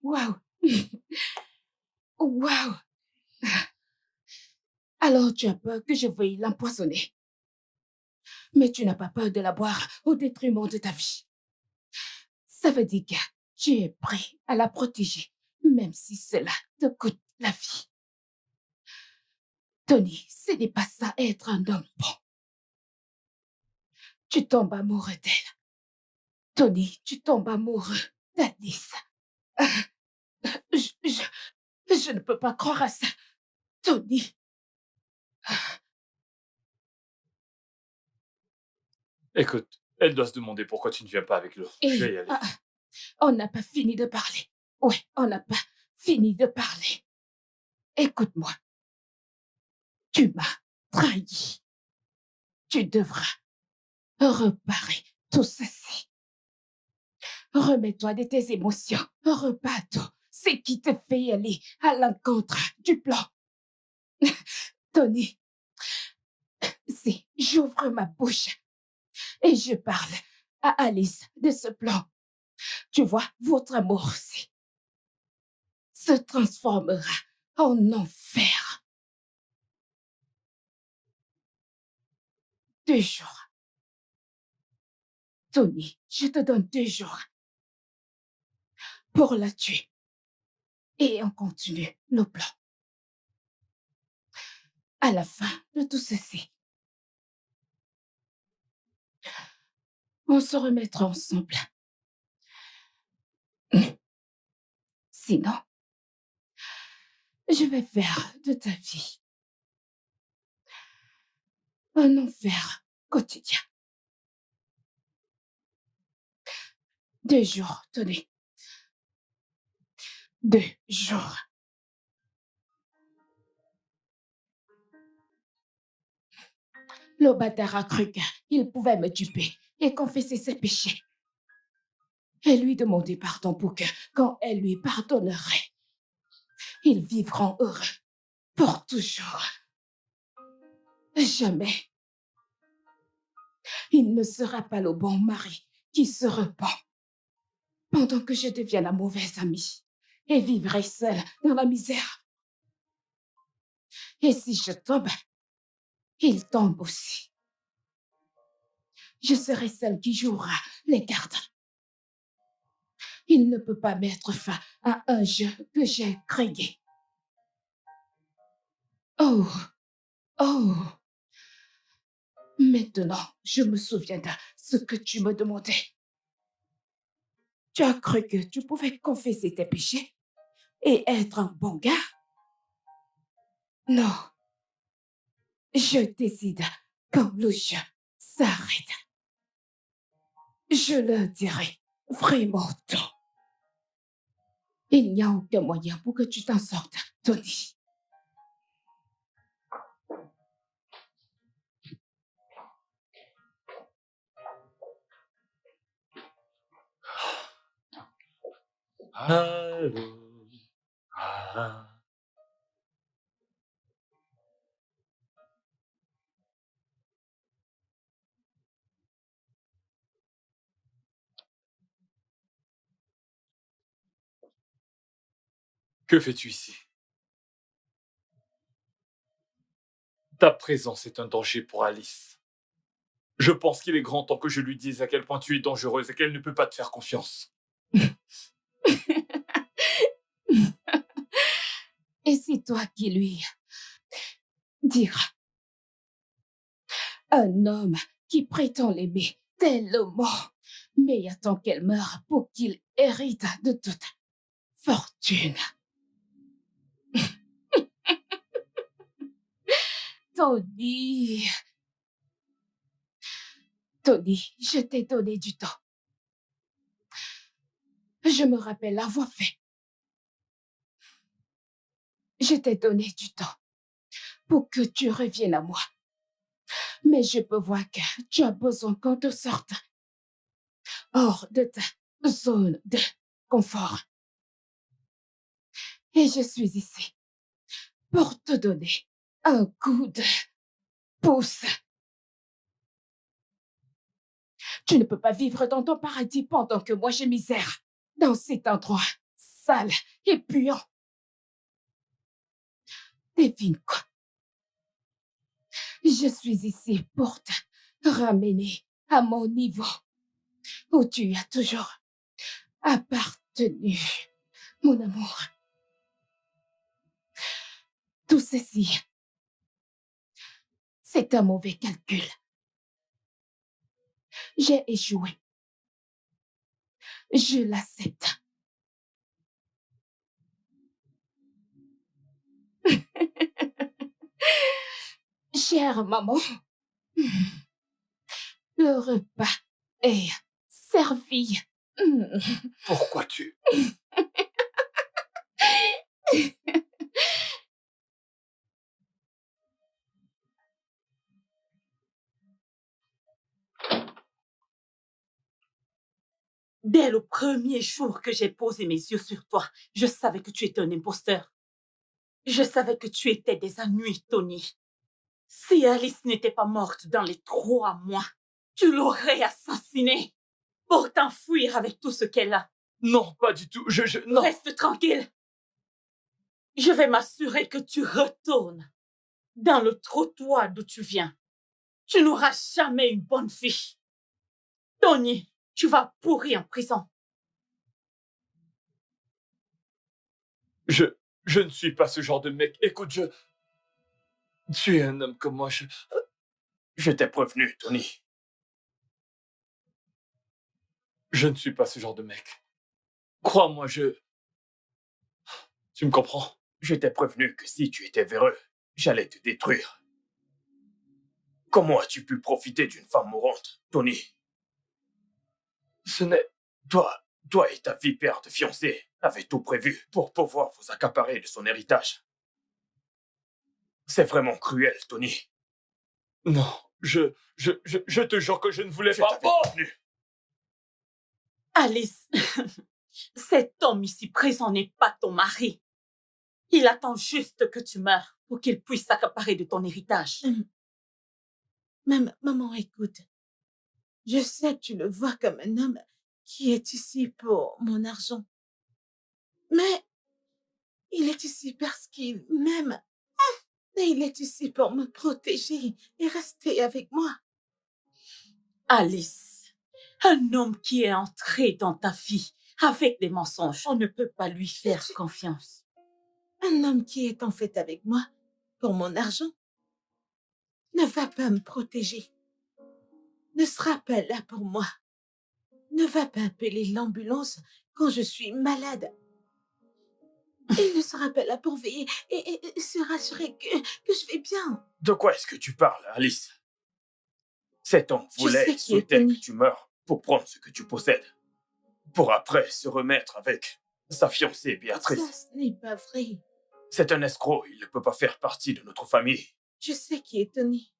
Waouh! Waouh! Alors tu as peur que je veuille l'empoisonner. Mais tu n'as pas peur de la boire au détriment de ta vie. Ça veut dire que tu es prêt à la protéger, même si cela te coûte la vie. Tony, ce n'est pas ça être un homme bon. Tu tombes amoureux d'elle. Tony, tu tombes amoureux d'Alice. Je ne peux pas croire à ça. Tony. Écoute, elle doit se demander pourquoi tu ne viens pas avec l'eau. Je vais y aller. On n'a pas fini de parler. Ouais, on n'a pas fini de parler. Écoute-moi. Tu m'as trahi. Tu devras Reparais tout ceci. Remets-toi de tes émotions. Repars tout ce qui te fait aller à l'encontre du plan. Tony, si j'ouvre ma bouche et je parle à Alice de ce plan, tu vois, votre amour aussi se transformera en enfer. 2 jours. Tony, je te donne 2 jours pour la tuer. Et on continue le plan. À la fin de tout ceci, on se remettra ensemble. Sinon, je vais faire de ta vie un enfer quotidien. 2 jours, tenez. 2 jours. Le bâtard a cru qu'il pouvait me duper et confesser ses péchés. Et lui demander pardon pour que, quand elle lui pardonnerait, ils vivront heureux pour toujours. Jamais. Il ne sera pas le bon mari qui se repent pendant que je deviens la mauvaise amie et vivrai seule dans la misère. Et si je tombe, il tombe aussi. Je serai celle qui jouera les gardes. Il ne peut pas mettre fin à un jeu que j'ai créé. Oh, oh. Maintenant, je me souviens de ce que tu me demandais. Tu as cru que tu pouvais confesser tes péchés et être un bon gars? Non. Je décide quand le jeu s'arrête. Je le dirai vraiment tout. Il n'y a aucun moyen pour que tu t'en sortes, Tony. Allô. Ah. Que fais-tu ici? Ta présence est un danger pour Alice. Je pense qu'il est grand temps que je lui dise à quel point tu es dangereuse et qu'elle ne peut pas te faire confiance. Et c'est toi qui lui diras. Un homme qui prétend l'aimer tellement, mais attend qu'elle meure pour qu'il hérite de toute fortune. Tony, Tony, je t'ai donné du temps. Je me rappelle avoir fait. Je t'ai donné du temps pour que tu reviennes à moi. Mais je peux voir que tu as besoin qu'on te sorte hors de ta zone de confort. Et je suis ici pour te donner un coup de pouce. Tu ne peux pas vivre dans ton paradis pendant que moi j'ai misère dans cet endroit sale et puant. Devine quoi? Je suis ici pour te ramener à mon niveau où tu as toujours appartenu, mon amour. Tout ceci, c'est un mauvais calcul. J'ai échoué. Je l'accepte. Chère maman, le repas est servi. Pourquoi tu... Dès le premier jour que j'ai posé mes yeux sur toi, je savais que tu étais un imposteur. Je savais que tu étais des ennuis, Tony. Si Alice n'était pas morte dans les 3 mois, tu l'aurais assassinée pour t'enfuir avec tout ce qu'elle a. Non, pas du tout. Non. Reste tranquille. Je vais m'assurer que tu retournes dans le trottoir d'où tu viens. Tu n'auras jamais une bonne vie. Tony, tu vas pourrir en prison. Je ne suis pas ce genre de mec. Écoute, tu es un homme comme moi. Je t'ai prévenu, Tony. Je ne suis pas ce genre de mec. Crois-moi, Tu me comprends? Je t'ai prévenu que si tu étais véreux, j'allais te détruire. Comment as-tu pu profiter d'une femme mourante, Tony? Ce n'est... Toi et ta vipère de fiancée avez tout prévu pour pouvoir vous accaparer de son héritage. C'est vraiment cruel, Tony. Non, je te jure que je ne voulais Je pas. t'avais prévenu. Alice, cet homme ici présent n'est pas ton mari. Il attend juste que tu meurs pour qu'il puisse s'accaparer de ton héritage. Maman, écoute. Je sais que tu le vois comme un homme qui est ici pour mon argent. Mais il est ici parce qu'il m'aime. Et il est ici pour me protéger et rester avec moi. Alice, un homme qui est entré dans ta vie avec des mensonges, on ne peut pas lui faire confiance. Un homme qui est en fait avec moi pour mon argent ne va pas me protéger. Ne sera pas là pour moi. Ne va pas appeler l'ambulance quand je suis malade. Il ne sera pas là pour veiller et se rassurer que je vais bien. De quoi est-ce que tu parles, Alice? Cet homme Je voulait sais et qui est souhaitait Tony. que tu meurs pour prendre ce que tu possèdes. Pour après se remettre avec sa fiancée Béatrice. Ça, ce n'est pas vrai. C'est un escroc, il ne peut pas faire partie de notre famille. Je sais qui est Tony.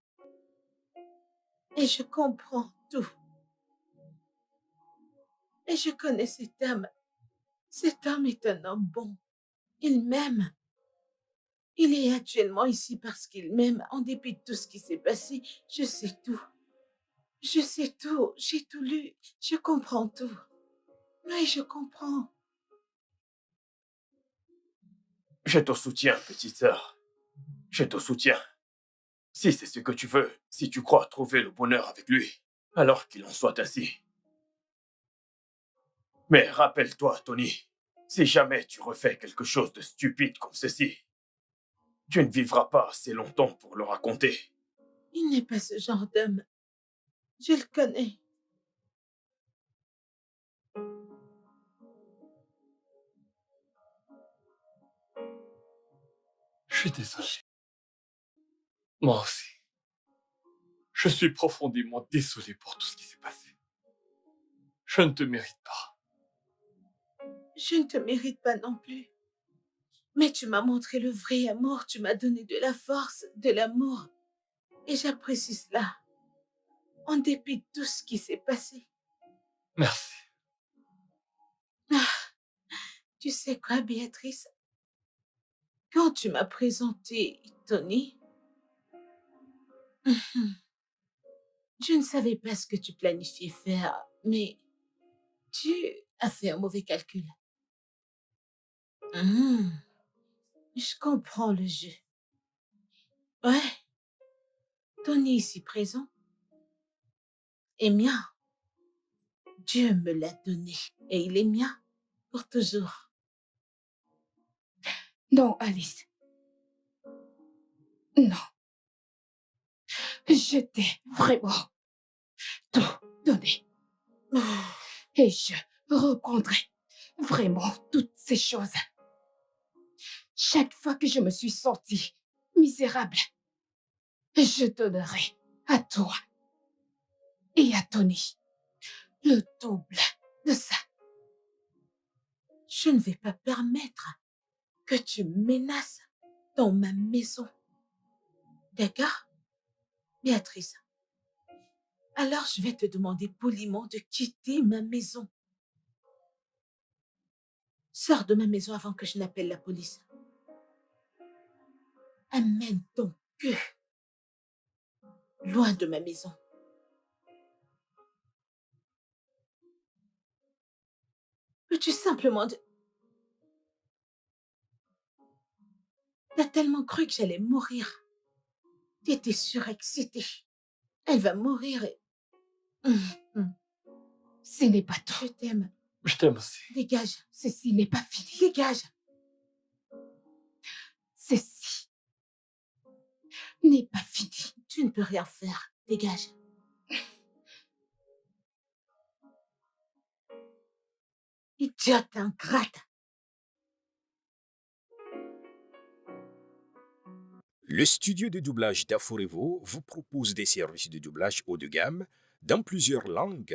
Et je comprends tout. Et je connais cet homme. Cet homme est un homme bon. Il m'aime. Il est actuellement ici parce qu'il m'aime, en dépit de tout ce qui s'est passé. Je sais tout. Je sais tout. J'ai tout lu. Je comprends tout. Oui, je comprends. Je te soutiens, petite sœur. Je te soutiens. Si c'est ce que tu veux, si tu crois trouver le bonheur avec lui, alors qu'il en soit ainsi. Mais rappelle-toi, Tony, si jamais tu refais quelque chose de stupide comme ceci, tu ne vivras pas assez longtemps pour le raconter. Il n'est pas ce genre d'homme. Je le connais. Je suis désolé. Moi aussi. Je suis profondément désolé pour tout ce qui s'est passé. Je ne te mérite pas. Je ne te mérite pas non plus. Mais tu m'as montré le vrai amour. Tu m'as donné de la force, de l'amour. Et j'apprécie cela. En dépit de tout ce qui s'est passé. Merci. Tu sais quoi, Béatrice? Quand tu m'as présenté Tony, je ne savais pas ce que tu planifiais faire, mais tu as fait un mauvais calcul. Je comprends le jeu. Ouais, Tony ici présent est mien. Dieu me l'a donné et il est mien pour toujours. Non, Alice. Non. Je t'ai vraiment tout donné. Et je reprendrai vraiment toutes ces choses. Chaque fois que je me suis sentie misérable, je donnerai à toi et à Tony le double de ça. Je ne vais pas permettre que tu me menaces dans ma maison. D'accord, Béatrice? Alors je vais te demander poliment de quitter ma maison. Sors de ma maison avant que je n'appelle la police. Amène ton cul loin de ma maison. Peux-tu simplement... T'as tellement cru que j'allais mourir. T'étais surexcitée. Elle va mourir et... Ce n'est pas tout. Je t'aime. Je t'aime aussi. Dégage. Ceci n'est pas fini. Dégage. Ceci n'est pas fini. Tu ne peux rien faire. Dégage. Idiote ingrate. Le studio de doublage d'Aforevo vous propose des services de doublage haut de gamme dans plusieurs langues